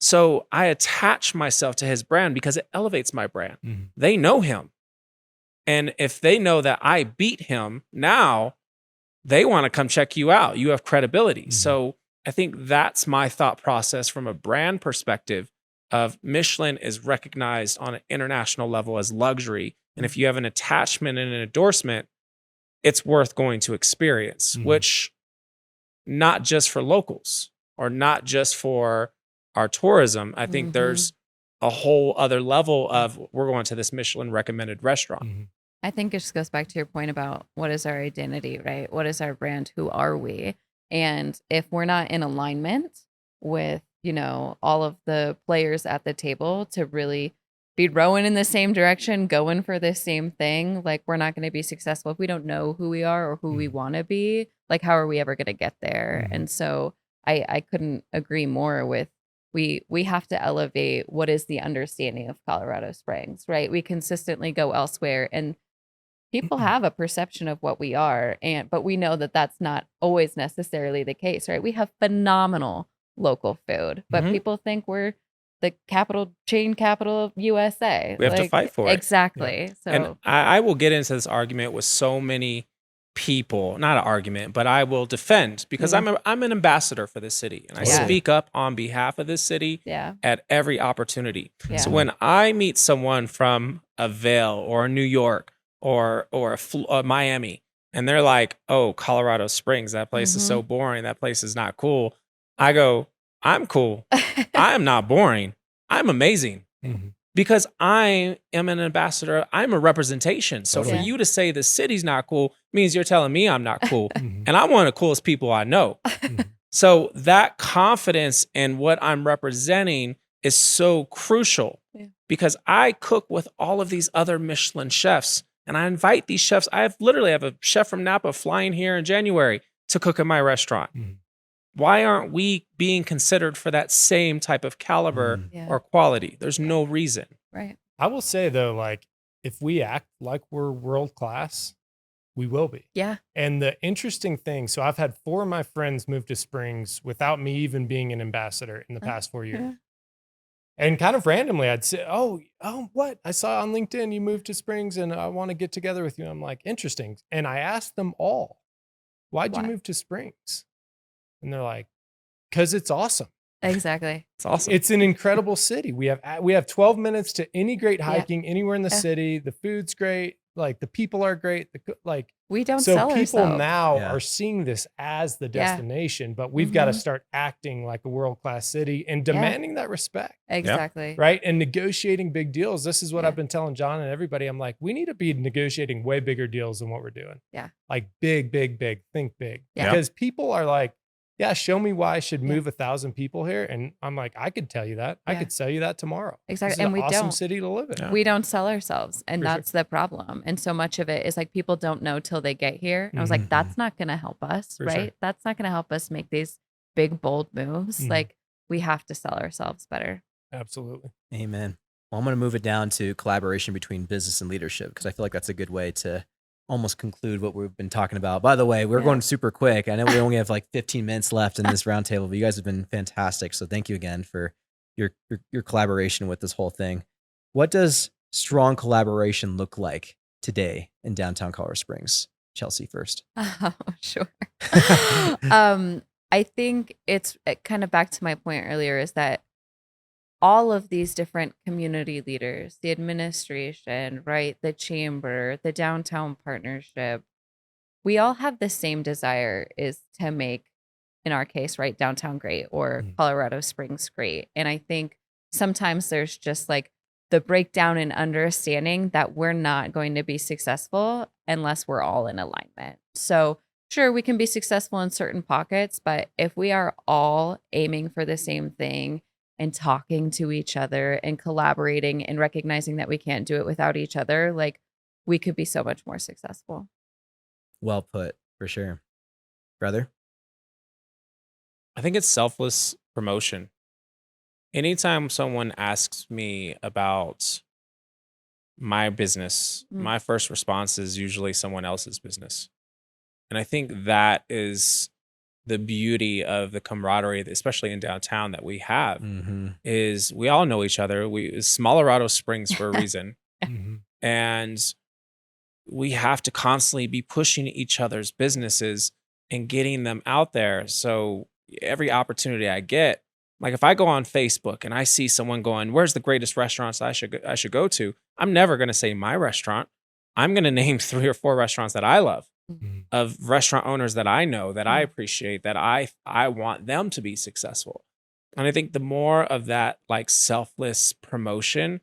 So I attach myself to his brand because it elevates my brand. Mhm. They know him. And if they know that I beat him, now they want to come check you out. You have credibility. Mhm. So I think that's my thought process from a brand perspective of Michelin is recognized on an international level as luxury. And if you have an attachment and an endorsement, it's worth going to experience, Mhm. which not just for locals or not just for our tourism. I think Mhm. there's a whole other level of we're going to this Michelin recommended restaurant. Mhm. I think it just goes back to your point about what is our identity, right? What is our brand? Who are we? And if we're not in alignment with, all of the players at the table to really be rowing in the same direction, going for the same thing, like we're not going to be successful if we don't know who we are or who we Mhm. want to be. Like, how are we ever going to get there? Mhm. And so I couldn't agree more with we have to elevate what is the understanding of Colorado Springs, right? We consistently go elsewhere and people have a perception of what we are, but we know that that's not always necessarily the case, right? We have phenomenal local food, but Mhm. people think we're the chain capital of USA. We have to Like, fight for it. exactly. And So I will get into this argument with so many people, not an argument, but I will defend because Mhm. I'm an ambassador for this city and I Yeah. speak up on behalf of this city yeah, at every opportunity. yeah, So when I meet someone from a Vail or a New York or a Miami and they're like, "Oh, Colorado Springs, that place is so boring. That place is not cool." I go, "I'm cool. I am not boring. I'm amazing." Mhm. Because I am an ambassador, I'm a representation. So for Totally. you to say the city's not cool means you're telling me I'm not cool. Mhm. And I'm one of the coolest people I know. Mhm. So that confidence in what I'm representing is so crucial Yeah. because I cook with all of these other Michelin chefs and I invite these chefs. Literally have a chef from Napa flying here in January to cook at my restaurant. Mhm. Why aren't we being considered for that same type of caliber Mhm. Yeah. or quality? There's no reason. right. I will say though, like if we act like we're world class, we will be. Yeah. And the interesting thing, so I've had 4 of my friends move to Springs without me even being an ambassador in the past 4 years. Yeah. And kind of randomly, I'd say, "Oh, what? I saw on LinkedIn you moved to Springs, and I want to get together with you." I'm like, "Interesting." And I asked them all, "Why'd you Why? move to Springs?" And they're like, "Cause it's awesome. Exactly. It's awesome. It's an incredible city. We have 12 minutes to any great Yeah. hiking anywhere in the Yeah. city. The food's great. Like the people are great. We don't So sell people ourselves. now Yeah. are seeing this as the Yeah. destination, but we've got to Mhm. start acting like a world-class city and demanding that respect, Exactly. right? And negotiating big deals. This is what Yeah. I've been telling John and everybody. I'm like, we need to be negotiating way bigger deals than what we're doing. Yeah. Like big, big, big, think big. Yeah. Because people are like, yeah, show me why I should Yeah. move 1,000 people here. And I'm like, I could tell you that. I Yeah. could sell you that tomorrow. Exactly. This is And an we awesome don't. city to live in. Yeah. We don't sell ourselves. And For sure. that's the problem. And so much of it is like people don't know till they get here. I was Mhm. like, that's not going to help us, For right? sure. That's not going to help us make these big, bold moves. Mhm. Like, we have to sell ourselves better. Absolutely. Amen. Well, I'm going to move it down to collaboration between business and leadership because I feel like that's a good way to almost conclude what we've been talking about. By the way, we're Yeah. going super quick. I know we only have like 15 minutes left in this roundtable, but you guys have been fantastic. So thank you again for your collaboration with this whole thing. What does strong collaboration look like today in downtown Colorado Springs? Chelsea first. Oh, sure. I think it's kind of back to my point earlier is that all of these different community leaders, the administration, right, the chamber, the downtown partnership, we all have the same desire, is to make, in our case, right, downtown great or Colorado Springs great. And I think sometimes there's just like the breakdown in understanding that we're not going to be successful unless we're all in alignment. So sure, we can be successful in certain pockets, but if we are all aiming for the same thing and talking to each other and collaborating and recognizing that we can't do it without each other, like we could be so much more successful. Well put, for sure. Brother? I think it's selfless promotion. Anytime someone asks me about my business, my first response is usually someone else's business. And I think that is the beauty of the camaraderie, especially in downtown, that we have, is we all know each other. It's Colorado Springs for a reason. And we have to constantly be pushing each other's businesses and getting them out there. So every opportunity I get, like if I go on Facebook and I see someone going, where's the greatest restaurants I should go to? I'm never going to say my restaurant. I'm going to name 3 or 4 restaurants that I love, of restaurant owners that I know, that I appreciate, that I want them to be successful. And I think the more of that like selfless promotion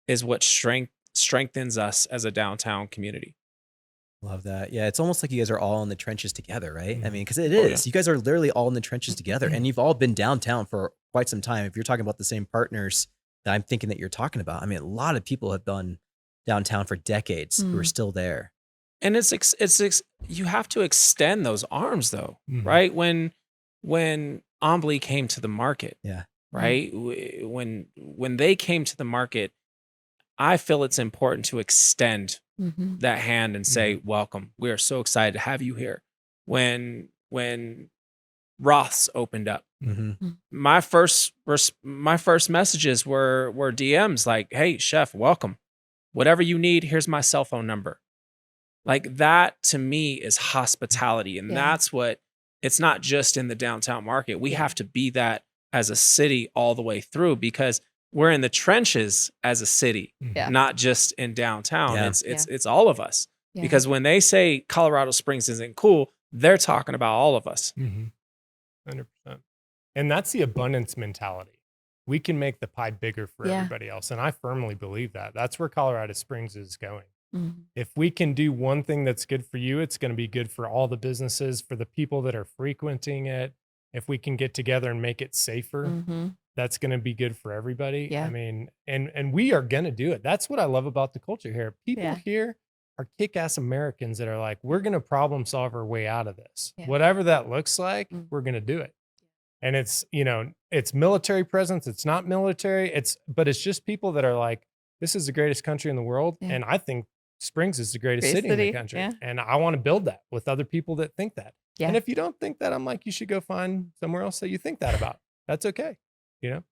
is what strengthens us as a downtown community. Love that. Yeah, it's almost like you guys are all in the trenches together, right? I mean, because it is. You guys are literally all in the trenches together, and you've all been downtown for quite some time. If you're talking about the same partners that I'm thinking that you're talking about, I mean, a lot of people have been downtown for decades who are still there. And it's you have to extend those arms though, right? When Ombly came to the market, right? When they came to the market, I feel it's important to extend that hand and say, welcome. We are so excited to have you here. When Roth's opened up, my first messages were DMs like, hey, chef, welcome. Whatever you need, here's my cell phone number. Like that to me is hospitality. And that's what, it's not just in the downtown market. We have to be that as a city all the way through, because we're in the trenches as a city, not just in downtown. It's all of us. Because when they say Colorado Springs isn't cool, they're talking about all of us. 100%. And that's the abundance mentality. We can make the pie bigger for everybody else. And I firmly believe that. That's where Colorado Springs is going. If we can do one thing that's good for you, it's going to be good for all the businesses, for the people that are frequenting it. If we can get together and make it safer, that's going to be good for everybody. I mean, and we are going to do it. That's what I love about the culture here. People here are kick-ass Americans that are like, we're going to problem solve our way out of this. Whatever that looks like, we're going to do it. And it's, you know, it's military presence. It's not military. But it's just people that are like, this is the greatest country in the world. And I think Springs is the greatest city in the country. And I want to build that with other people that think that. And if you don't think that, I'm like, you should go find somewhere else that you think that about. That's okay. You know?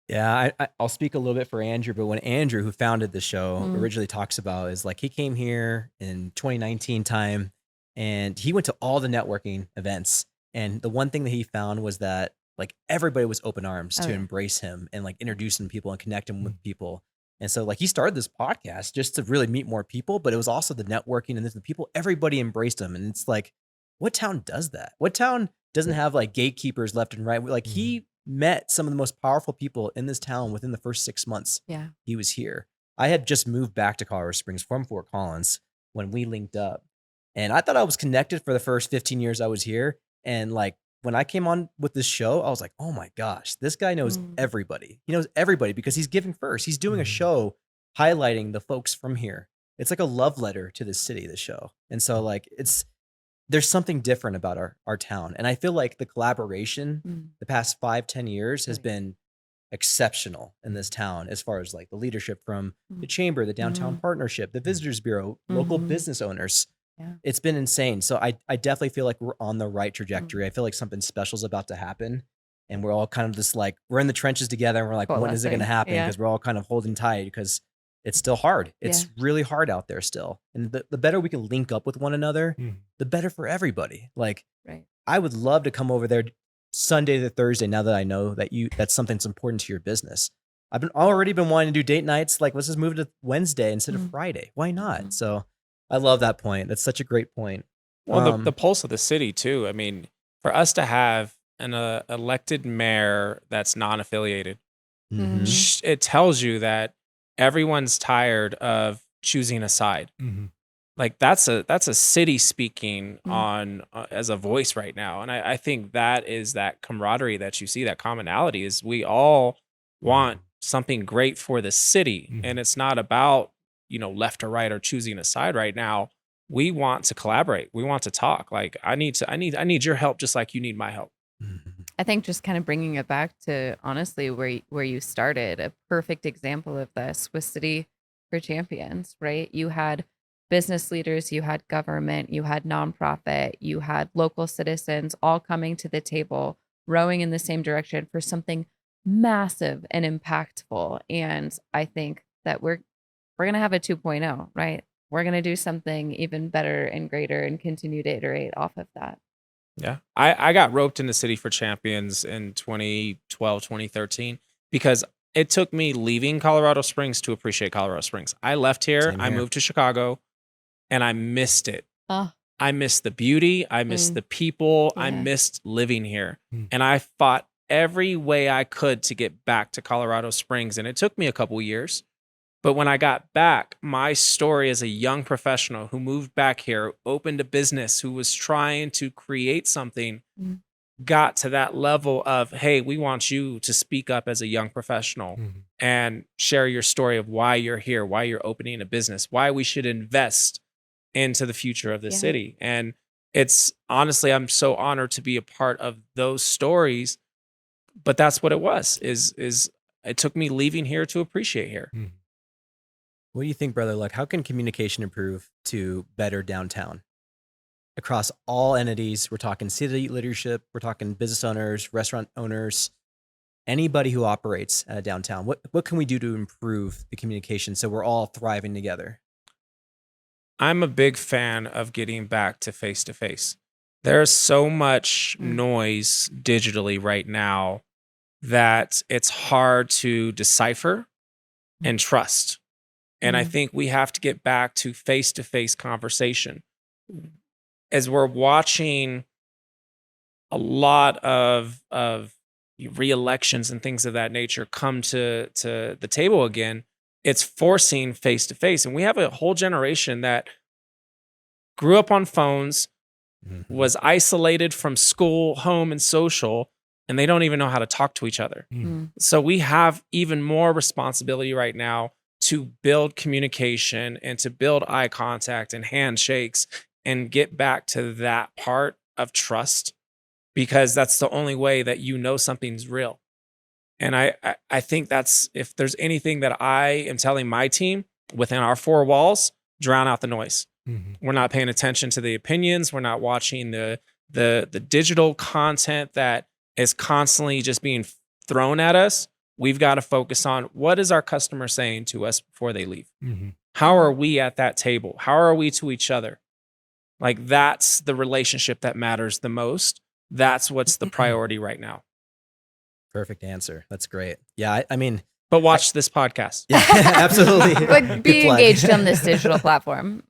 Yeah, I'll speak a little bit for Andrew, but when Andrew, who founded the show, originally talks about is like he came here in 2019 time and he went to all the networking events. And the one thing that he found was that like everybody was open arms to embrace him and like introduce him to people and connect him with people. And so like he started this podcast just to really meet more people, but it was also the networking and the people, everybody embraced him. And it's like, what town does that? What town doesn't have like gatekeepers left and right? Like he met some of the most powerful people in this town within the first 6 months. He was here. I had just moved back to Colorado Springs from Fort Collins when we linked up. And I thought I was connected for the first 15 years I was here. And like when I came on with this show, I was like, oh my gosh, this guy knows everybody. He knows everybody because he's giving first. He's doing a show highlighting the folks from here. It's like a love letter to the city, the show. And so like there's something different about our town. And I feel like the collaboration the past 5-10 years has been exceptional in this town as far as like the leadership from the chamber, the downtown partnership, the visitors bureau, local business owners. It's been insane. So I definitely feel like we're on the right trajectory. I feel like something special is about to happen. And we're all kind of just like, we're in the trenches together and we're like, when is it going to happen? Because we're all kind of holding tight because it's still hard. It's really hard out there still. And the better we can link up with one another, the better for everybody. Like I would love to come over there Sunday to Thursday now that I know that that's something that's important to your business. I've already been wanting to do date nights. Like let's just move it to Wednesday instead of Friday. Why not? So I love that point. That's such a great point. Well, the pulse of the city too. I mean, for us to have an elected mayor that's non-affiliated, Mhm. it tells you that everyone's tired of choosing a side. Mhm. Like that's a city speaking Mm. on as a voice right now, and I think that is that camaraderie that you see, that commonality is we all want something great for the city, Mhm. and it's not about left or right or choosing a side right now. We want to collaborate. We want to talk. Like I need your help just like you need my help. Mhm. I think just kind of bringing it back to honestly where you started, a perfect example of this was City for Champions, right? You had business leaders, you had government, you had nonprofit, you had local citizens all coming to the table, rowing in the same direction for something massive and impactful. And I think that we're gonna have a 2.0, right? We're gonna do something even better and greater and continue to iterate off of that. Yeah. I got roped into City for Champions in 2012, 2013 because it took me leaving Colorado Springs to appreciate Colorado Springs. I left here, Same I here. moved to Chicago, and I missed it. Oh, I missed the beauty, I missed the people, I yeah. missed living here. Mm. And I fought every way I could to get back to Colorado Springs, and it took me a couple years. But when I got back, my story as a young professional who moved back here, opened a business, who was trying to create something, Mm. got to that level of, hey, we want you to speak up as a young professional Mhm. and share your story of why you're here, why you're opening a business, why we should invest into the future of the Yeah. city. And it's honestly, I'm so honored to be a part of those stories. But that's what it was, is it took me leaving here to appreciate here. Mhm. What do you think, brother? Like, how can communication improve to better downtown across all entities? We're talking city leadership, we're talking business owners, restaurant owners, anybody who operates at a downtown. What can we do to improve the communication so we're all thriving together? I'm a big fan of getting back to face to face. There's so much Mm. noise digitally right now that it's hard to decipher and trust. And I Mm. think we have to get back to face conversation. As we're watching a lot of re-elections and things of that nature come to the table again, it's forcing face to face. And we have a whole generation that grew up on phones, Mhm. was isolated from school, home, and social, and they don't even know how to talk to each other. Mm. So we have even more responsibility right now to build communication and to build eye contact and handshakes and get back to that part of trust, because that's the only way that something's real. And I think that's, if there's anything that I am telling my team within our four walls, drown out the noise. Mhm. We're not paying attention to the opinions. We're not watching the digital content that is constantly just being thrown at us. We've got to focus on, what is our customer saying to us before they leave? Mhm. How are we at that table? How are we to each other? Like, that's the relationship that matters the most. That's what's the priority right now. Perfect answer. That's great. Yeah, I mean, But watch this podcast. yeah, absolutely. But Good be plug. engaged on this digital platform.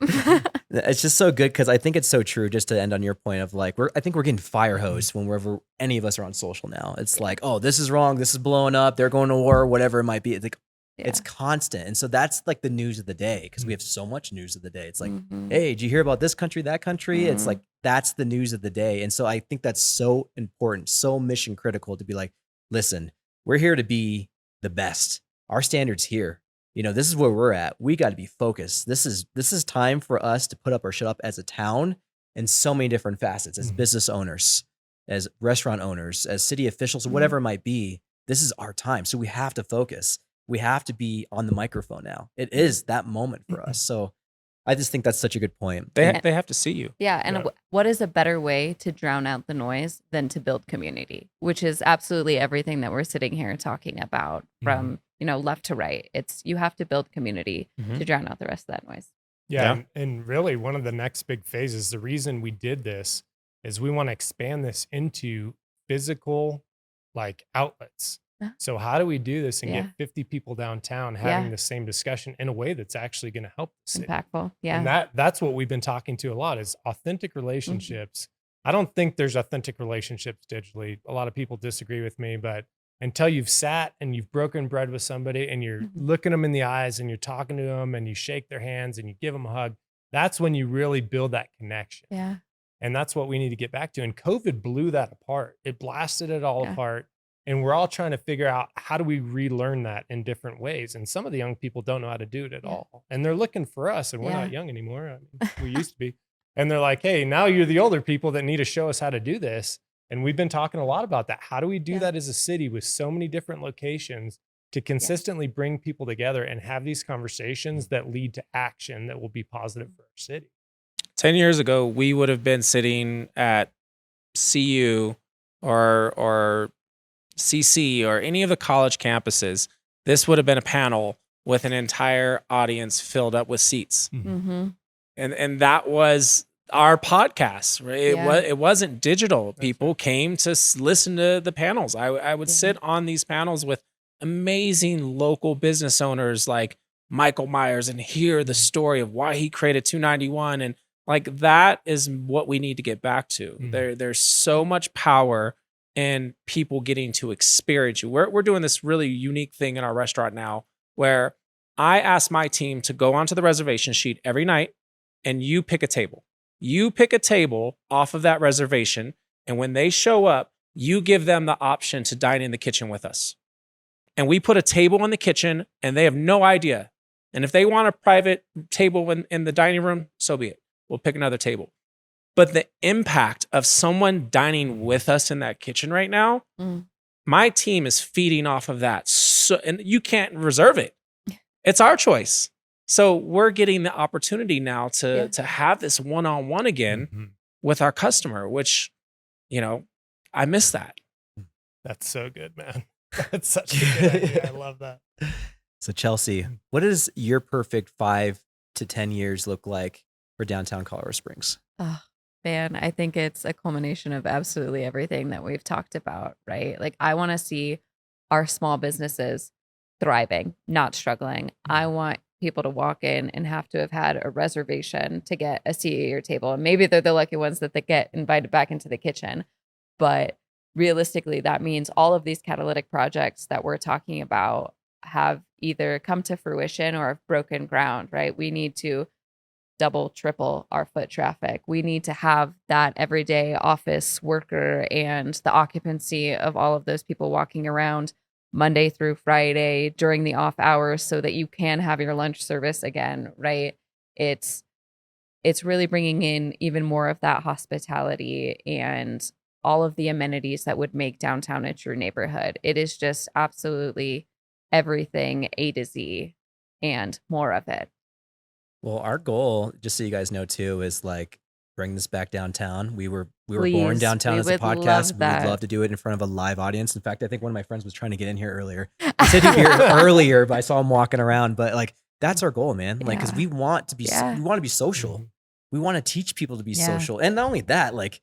It's just so good because I think it's so true. Just to end on your point of like, I think we're getting fire hosed whenever any of us are on social now. It's like, oh, this is wrong. This is blowing up. They're going to war, whatever it might be. It's like, it's constant. And so that's like the news of the day, because we have so much news of the day. It's like, Mhm. hey, did you hear about this country, that country? It's Mhm. like, that's the news of the day. And so I think that's so important, so mission critical to be like, listen, we're here to be the best. Our standards here. This is where we're at. We got to be focused. This is time for us to put up or shut up as a town in so many different facets, as Mhm. business owners, as restaurant owners, as city officials, Mhm. whatever it might be. This is our time. So we have to focus. We have to be on the microphone now. It is that moment for us. So I just think that's such a good point. They And- have to see you. Yeah. And Yeah. what is a better way to drown out the noise than to build community, which is absolutely everything that we're sitting here talking about from, left to right. It's, you have to build community Mhm. to drown out the rest of that noise. Yeah. Yeah. And really, one of the next big phases, the reason we did this is we want to expand this into physical like outlets. So how do we do this and Yeah. get 50 people downtown having the same discussion in a way that's actually going to help the city? Impactful. Yeah. And that's what we've been talking to a lot is authentic relationships. I don't think there's authentic relationships digitally. A lot of people disagree with me, but until you've sat and you've broken bread with somebody and you're looking them in the eyes and you're talking to them and you shake their hands and you give them a hug, that's when you really build that connection. Yeah. And that's what we need to get back to. And COVID blew that apart. It blasted it all apart. And we're all trying to figure out how do we relearn that in different ways. And some of the young people don't know how to do it at all. And they're looking for us, and we're not young anymore. I mean, we used to be. And they're like, hey, now you're the older people that need to show us how to do this. And we've been talking a lot about that. How do we do that as a city with so many different locations to consistently bring people together and have these conversations that lead to action that will be positive for our city? 10 years ago, we would have been sitting at CU or CC or any of the college campuses. This would have been a panel with an entire audience filled up with seats. Mm-hmm. And that was our podcast, right? It wasn't digital. People came to listen to the panels. I would sit on these panels with amazing local business owners like Michael Myers and hear the story of why he created 291. And like, that is what we need to get back to. There's so much power in people getting to experience you. We're doing this really unique thing in our restaurant now where I ask my team to go onto the reservation sheet every night and you pick a table. You pick a table off of that reservation. And when they show up, you give them the option to dine in the kitchen with us. And we put a table in the kitchen and they have no idea. And if they want a private table in the dining room, so be it. We'll pick another table. But the impact of someone dining with us in that kitchen right now, my team is feeding off of that. So, and you can't reserve it. It's our choice. So we're getting the opportunity now to have this one-on-one again with our customer, which, I miss that. That's so good, man. That's such a good idea. I love that. So Chelsea, what does your perfect 5 to 10 years look like for downtown Colorado Springs? Oh, man, I think it's a culmination of absolutely everything that we've talked about, right? Like, I want to see our small businesses thriving, not struggling. I want people to walk in and have to have had a reservation to get a seat at your table. And maybe they're the lucky ones that they get invited back into the kitchen. But realistically, that means all of these catalytic projects that we're talking about have either come to fruition or have broken ground, right? We need to double, triple our foot traffic. We need to have that everyday office worker and the occupancy of all of those people walking around Monday through Friday during the off hours so that you can have your lunch service again, right? It's really bringing in even more of that hospitality and all of the amenities that would make downtown a true neighborhood. It is just absolutely everything A to Z and more of it. Well, our goal, just so you guys know too, is like bring this back downtown. We were Please, born downtown we as a would podcast. love We that. would love to do it in front of a live audience. In fact, I think one of my friends was trying to get in here earlier. He said he'd be here earlier, but I saw him walking around. But like, that's our goal, man. Like, because we want to be, we want to be social. We want to teach people to be social, and not only that, like,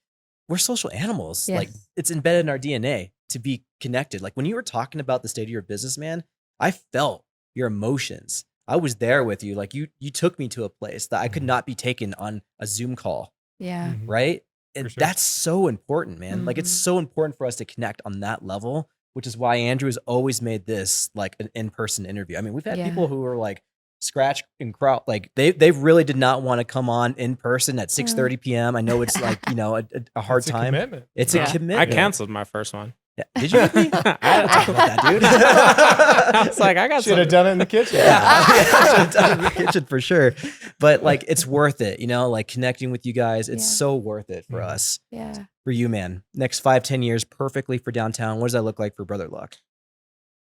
we're social animals. Yes. Like, it's embedded in our DNA to be connected. Like, when you were talking about the state of your business, man, I felt your emotions. I was there with you. Like, you took me to a place that I could not be taken on a Zoom call. Yeah. Right. And sure. that's so important, man. Like, it's so important for us to connect on that level, which is why Andrew has always made this like an in-person interview. I mean, we've had people who are like scratch and crawl. Like, they really did not want to come on in person at 6:30 p.m. I know it's like, a hard time. Commitment. It's a commitment. I canceled my first one. Yeah. Did you with me? I had to talk about that, dude. I was like, I got Should have done it in the kitchen. Should have done it in the kitchen for sure. But like, it's worth it, like connecting with you guys. It's so worth it for us. Yeah. For you, man. Next 5-10 years, perfectly for downtown. What does that look like for Brother Luck?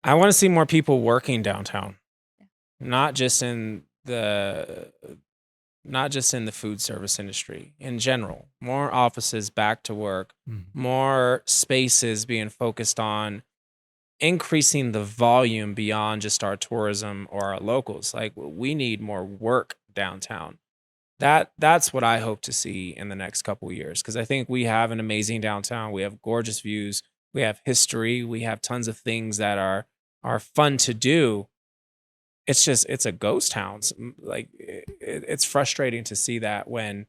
I want to see more people working downtown, not just in the food service industry in general. More offices back to work, more spaces being focused on increasing the volume beyond just our tourism or our locals. Like, we need more work downtown. That's what I hope to see in the next couple of years, because I think we have an amazing downtown. We have gorgeous views. we have history, we have tons of things that are fun to do. It's a ghost town. Like it's frustrating to see that when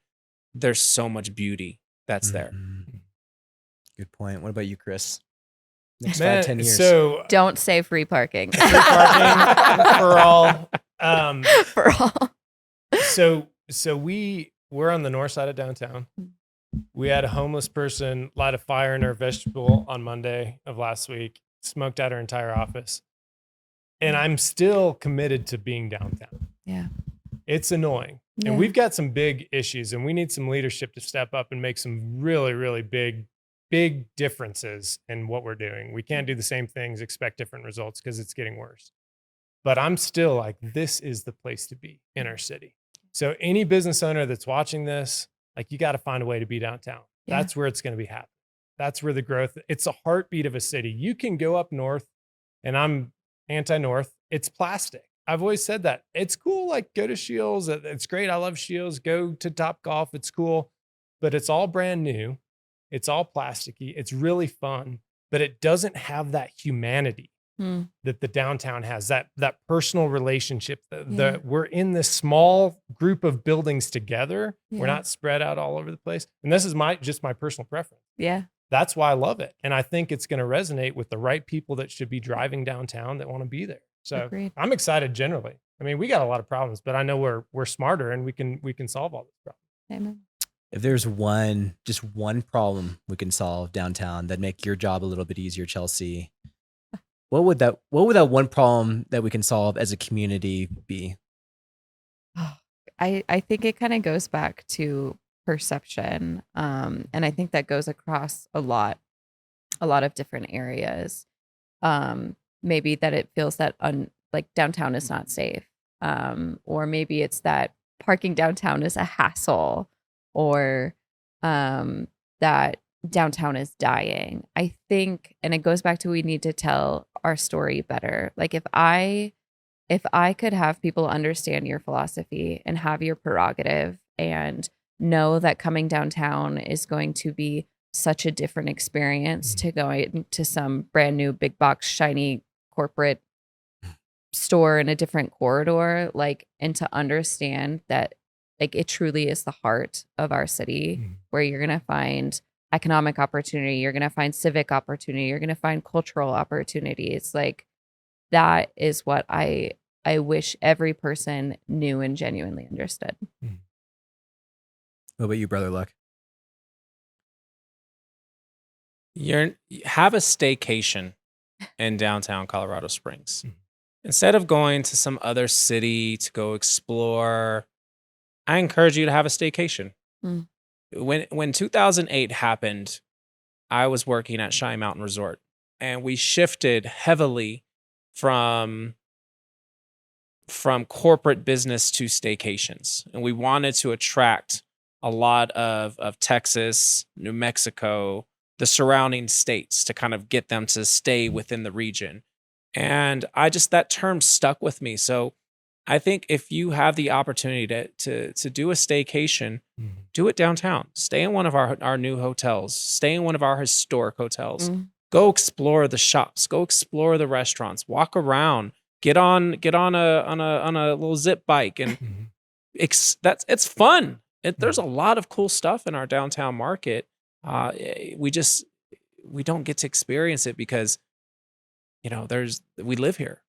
there's so much beauty that's there. Mhm. Good point. What about you, Chris? Next Man, 5-10 years. So Don't say free parking. free parking for all. For all. So we're on the north side of downtown. We had a homeless person light a fire in our vegetable on Monday of last week, smoked out our entire office. And I'm still committed to being downtown. Yeah. It's annoying. Yeah. And we've got some big issues, and we need some leadership to step up and make some really, really big differences in what we're doing. We can't do the same things, expect different results, because it's getting worse. But I'm still like, this is the place to be in our city. So any business owner that's watching this, like, you got to find a way to be downtown. Yeah. That's where it's going to be happening. That's where the growth, it's a heartbeat of a city. You can go up north, and I'm anti-north. It's plastic. I've always said that. It's cool. Like, go to Shields. It's great. I love Shields. Go to Top Golf. It's cool. But it's all brand new. It's all plasticky. It's really fun, but it doesn't have that humanity that the downtown has, that personal relationship. We're in this small group of buildings together. Yeah. We're not spread out all over the place. And this is just my personal preference. Yeah. That's why I love it. And I think it's going to resonate with the right people that should be driving downtown that want to be there. So Agreed. I'm excited generally. I mean, we got a lot of problems, but I know we're smarter and we can solve all these problems. Amen. If there's just one problem we can solve downtown that'd make your job a little bit easier, Chelsea, what would that one problem that we can solve as a community be? I think it kind of goes back to perception. And I think that goes across a lot of different areas. Maybe that it feels that like downtown is not safe. Or maybe it's that parking downtown is a hassle, or that downtown is dying. I think, and it goes back to, we need to tell our story better. Like, if I could have people understand your philosophy and have your prerogative and know that coming downtown is going to be such a different experience to going to some brand new big box shiny corporate store in a different corridor, like, and to understand that, like, it truly is the heart of our city, where you're going to find economic opportunity, you're going to find civic opportunity, you're going to find cultural opportunities. Like, that is what I wish every person knew and genuinely understood. What about you, Brother Luck? Have a staycation in downtown Colorado Springs. Instead of going to some other city to go explore, I encourage you to have a staycation. When 2008 happened, I was working at Shy Mountain Resort, and we shifted heavily from corporate business to staycations. And we wanted to attract a lot of Texas, New Mexico, the surrounding states, to kind of get them to stay within the region. And that term stuck with me. So I think if you have the opportunity to do a staycation, do it downtown. Stay in one of our new hotels. Stay in one of our historic hotels. Go explore the shops. Go explore the restaurants. Walk around. Get on a little zip bike, and it's fun. There's a lot of cool stuff in our downtown market. We don't get to experience it because we live here.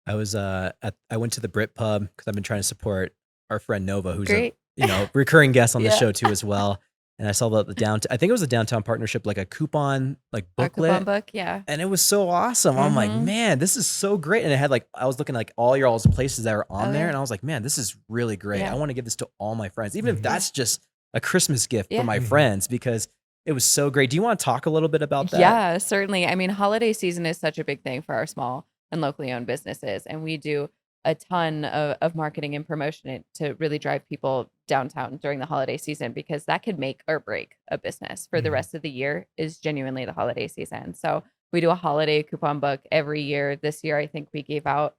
I was I went to the Brit Pub because I've been trying to support our friend Nova, who's Great. a recurring guest on the Yeah. show too as well. And I saw the downtown. I think it was a downtown partnership, like a coupon, like Our booklet. coupon book, yeah. And it was so awesome. I'm like, man, this is so great. And it had I was looking like all y'all's places that are on there, yeah. and I was like, man, this is really great. Yeah. I want to give this to all my friends, even if that's just a Christmas gift Yeah. for my friends, because it was so great. Do you want to talk a little bit about that? Yeah, certainly. I mean, holiday season is such a big thing for our small and locally owned businesses. And we do a ton of marketing and promotion to really drive people downtown during the holiday season, because that could make or break a business for the rest of the year, is genuinely the holiday season. So we do a holiday coupon book every year. This year, I think we gave out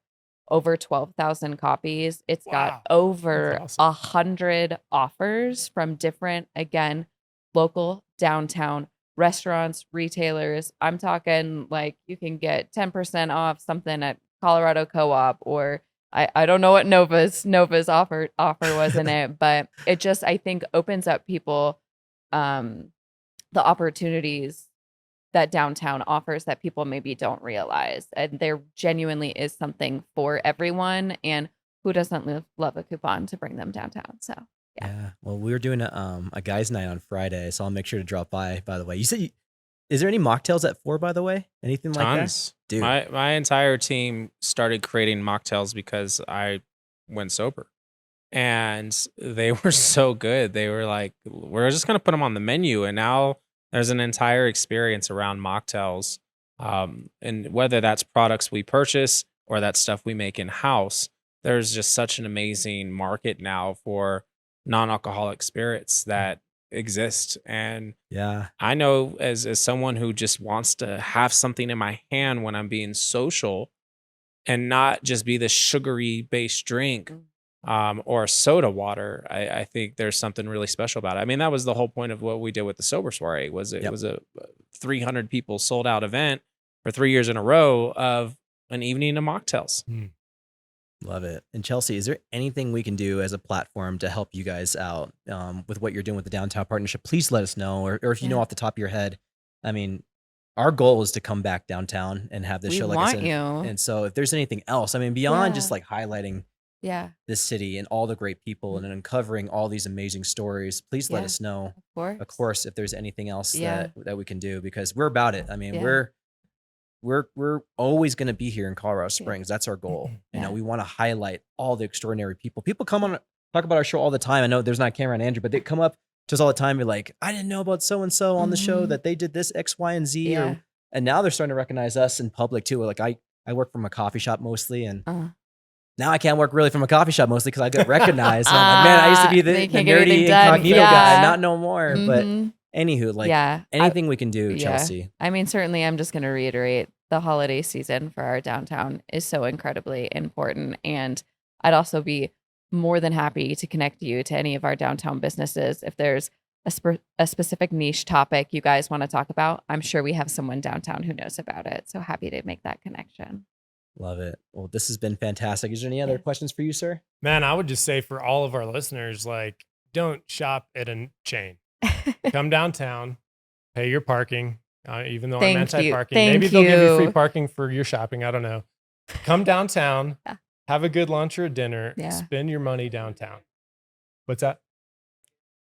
over 12,000 copies. It's got over That's awesome. 100 offers from different, again, local, downtown, restaurants, retailers. I'm talking like you can get 10% off something at Colorado Co-op, or I don't know what Nova's offer was in it, but it just, I think, opens up people the opportunities that downtown offers that people maybe don't realize. And there genuinely is something for everyone. And who doesn't love a coupon to bring them downtown? So Yeah. Well, we were doing a guys' night on Friday, so I'll make sure to drop by the way. You said is there any mocktails at 4, by the way? Anything like Tons. that? Dude. My entire team started creating mocktails because I went sober. And they were so good. They were like, we're just going to put them on the menu. And now there's an entire experience around mocktails. And whether that's products we purchase or that's stuff we make in house, there's just such an amazing market now for non-alcoholic spirits that exist. And Yeah. I know as someone who just wants to have something in my hand when I'm being social and not just be the sugary based drink or soda water, I think there's something really special about it. I mean, that was the whole point of what we did with the Sober Soiree. It was a 300 people sold out event for 3 years in a row of an evening of mocktails. Love it. And Chelsea, is there anything we can do as a platform to help you guys out with what you're doing with the Downtown Partnership? Please let us know, or if you know off the top of your head. I mean, our goal is to come back downtown and have this show, like I said. You. And so if there's anything else, I mean, beyond just like highlighting this city and all the great people and uncovering all these amazing stories, please let us know. Of course, if there's anything else that we can do, because we're about it. I mean, we're always going to be here in Colorado Springs. That's our goal. You know, we want to highlight all the extraordinary people. People come on, talk about our show all the time. I know there's not a camera on Andrew, but they come up to us all the time. Be like, I didn't know about so-and-so on the show that they did this X, Y, and Z. And now they're starting to recognize us in public too. Like I work from a coffee shop mostly, and now I can't work really from a coffee shop mostly because I get recognized. So I'm like, man, I used to be the nerdy incognito guy, not no more. But anywho, like anything we can do, Chelsea. I mean, certainly I'm just going to reiterate, the holiday season for our downtown is so incredibly important. And I'd also be more than happy to connect you to any of our downtown businesses. If there's a specific niche topic you guys want to talk about, I'm sure we have someone downtown who knows about it. So happy to make that connection. Love it. Well, this has been fantastic. Is there any other questions for you, sir? Man, I would just say for all of our listeners, like, don't shop at a chain. Come downtown, pay your parking. Even though I'm anti-parking, maybe they'll give you free parking for your shopping. I don't know. Come downtown, have a good lunch or a dinner, spend your money downtown. What's that?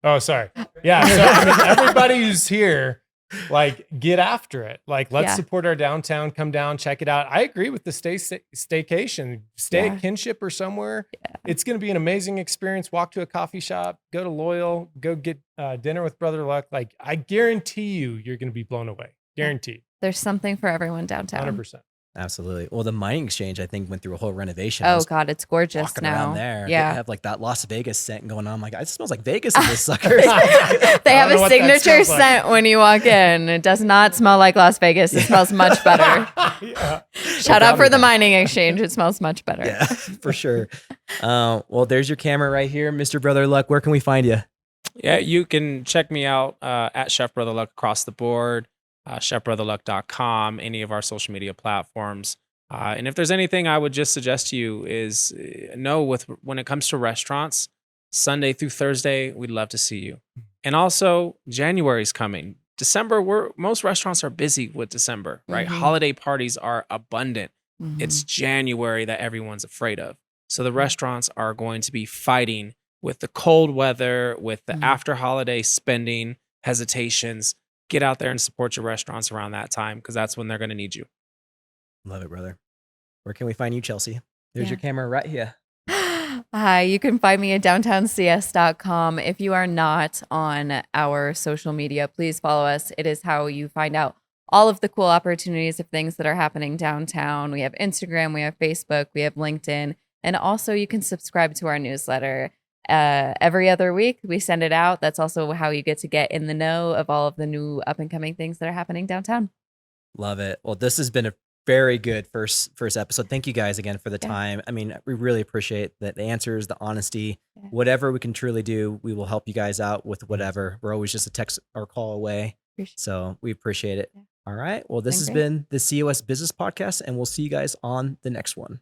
Oh, sorry. Yeah. So I mean, everybody who's here, like, get after it. Like, let's support our downtown. Come down, check it out. I agree with the staycation. Stay at Kinship or somewhere. It's going to be an amazing experience. Walk to a coffee shop, go to Loyal, go get dinner with Brother Luck. Like, I guarantee you're going to be blown away. Guaranteed. There's something for everyone downtown. 100%. Absolutely. Well, the mining exchange, I think, went through a whole renovation. Oh God, it's gorgeous now. Around there. Yeah. They have like that Las Vegas scent going on. I'm like, it smells like Vegas in this sucker. They have a signature scent when you walk in. It does not smell like Las Vegas. It smells much better. Shout out for the mining exchange. It smells much better. Yeah, for sure. Well, there's your camera right here, Mr. Brother Luck. Where can we find you? Yeah, you can check me out at Chef Brother Luck across the board. chefbrotherluck.com, any of our social media platforms. And if there's anything I would just suggest to you is when it comes to restaurants, Sunday through Thursday, we'd love to see you. And also January's coming. December, most restaurants are busy with December, right? Holiday parties are abundant. It's January that everyone's afraid of. So the restaurants are going to be fighting with the cold weather, with the after holiday spending hesitations. Get out there and support your restaurants around that time, because that's when they're going to need you. Love it, brother. Where can we find you, Chelsea? There's your camera right here. Hi, you can find me at downtowncs.com. If you are not on our social media, please follow us. It is how you find out all of the cool opportunities of things that are happening downtown. We have Instagram, we have Facebook, we have LinkedIn, and also you can subscribe to our newsletter. Every other week we send it out. That's also how you get to get in the know of all of the new up and coming things that are happening downtown. Love it. Well, this has been a very good first episode. Thank you guys again for the time. I mean, we really appreciate the answers, the honesty, whatever we can truly do. We will help you guys out with whatever. We're always just a text or call away. So we appreciate it. Yeah. All right. Well, this Been has great. been the COS Business Podcast, and we'll see you guys on the next one.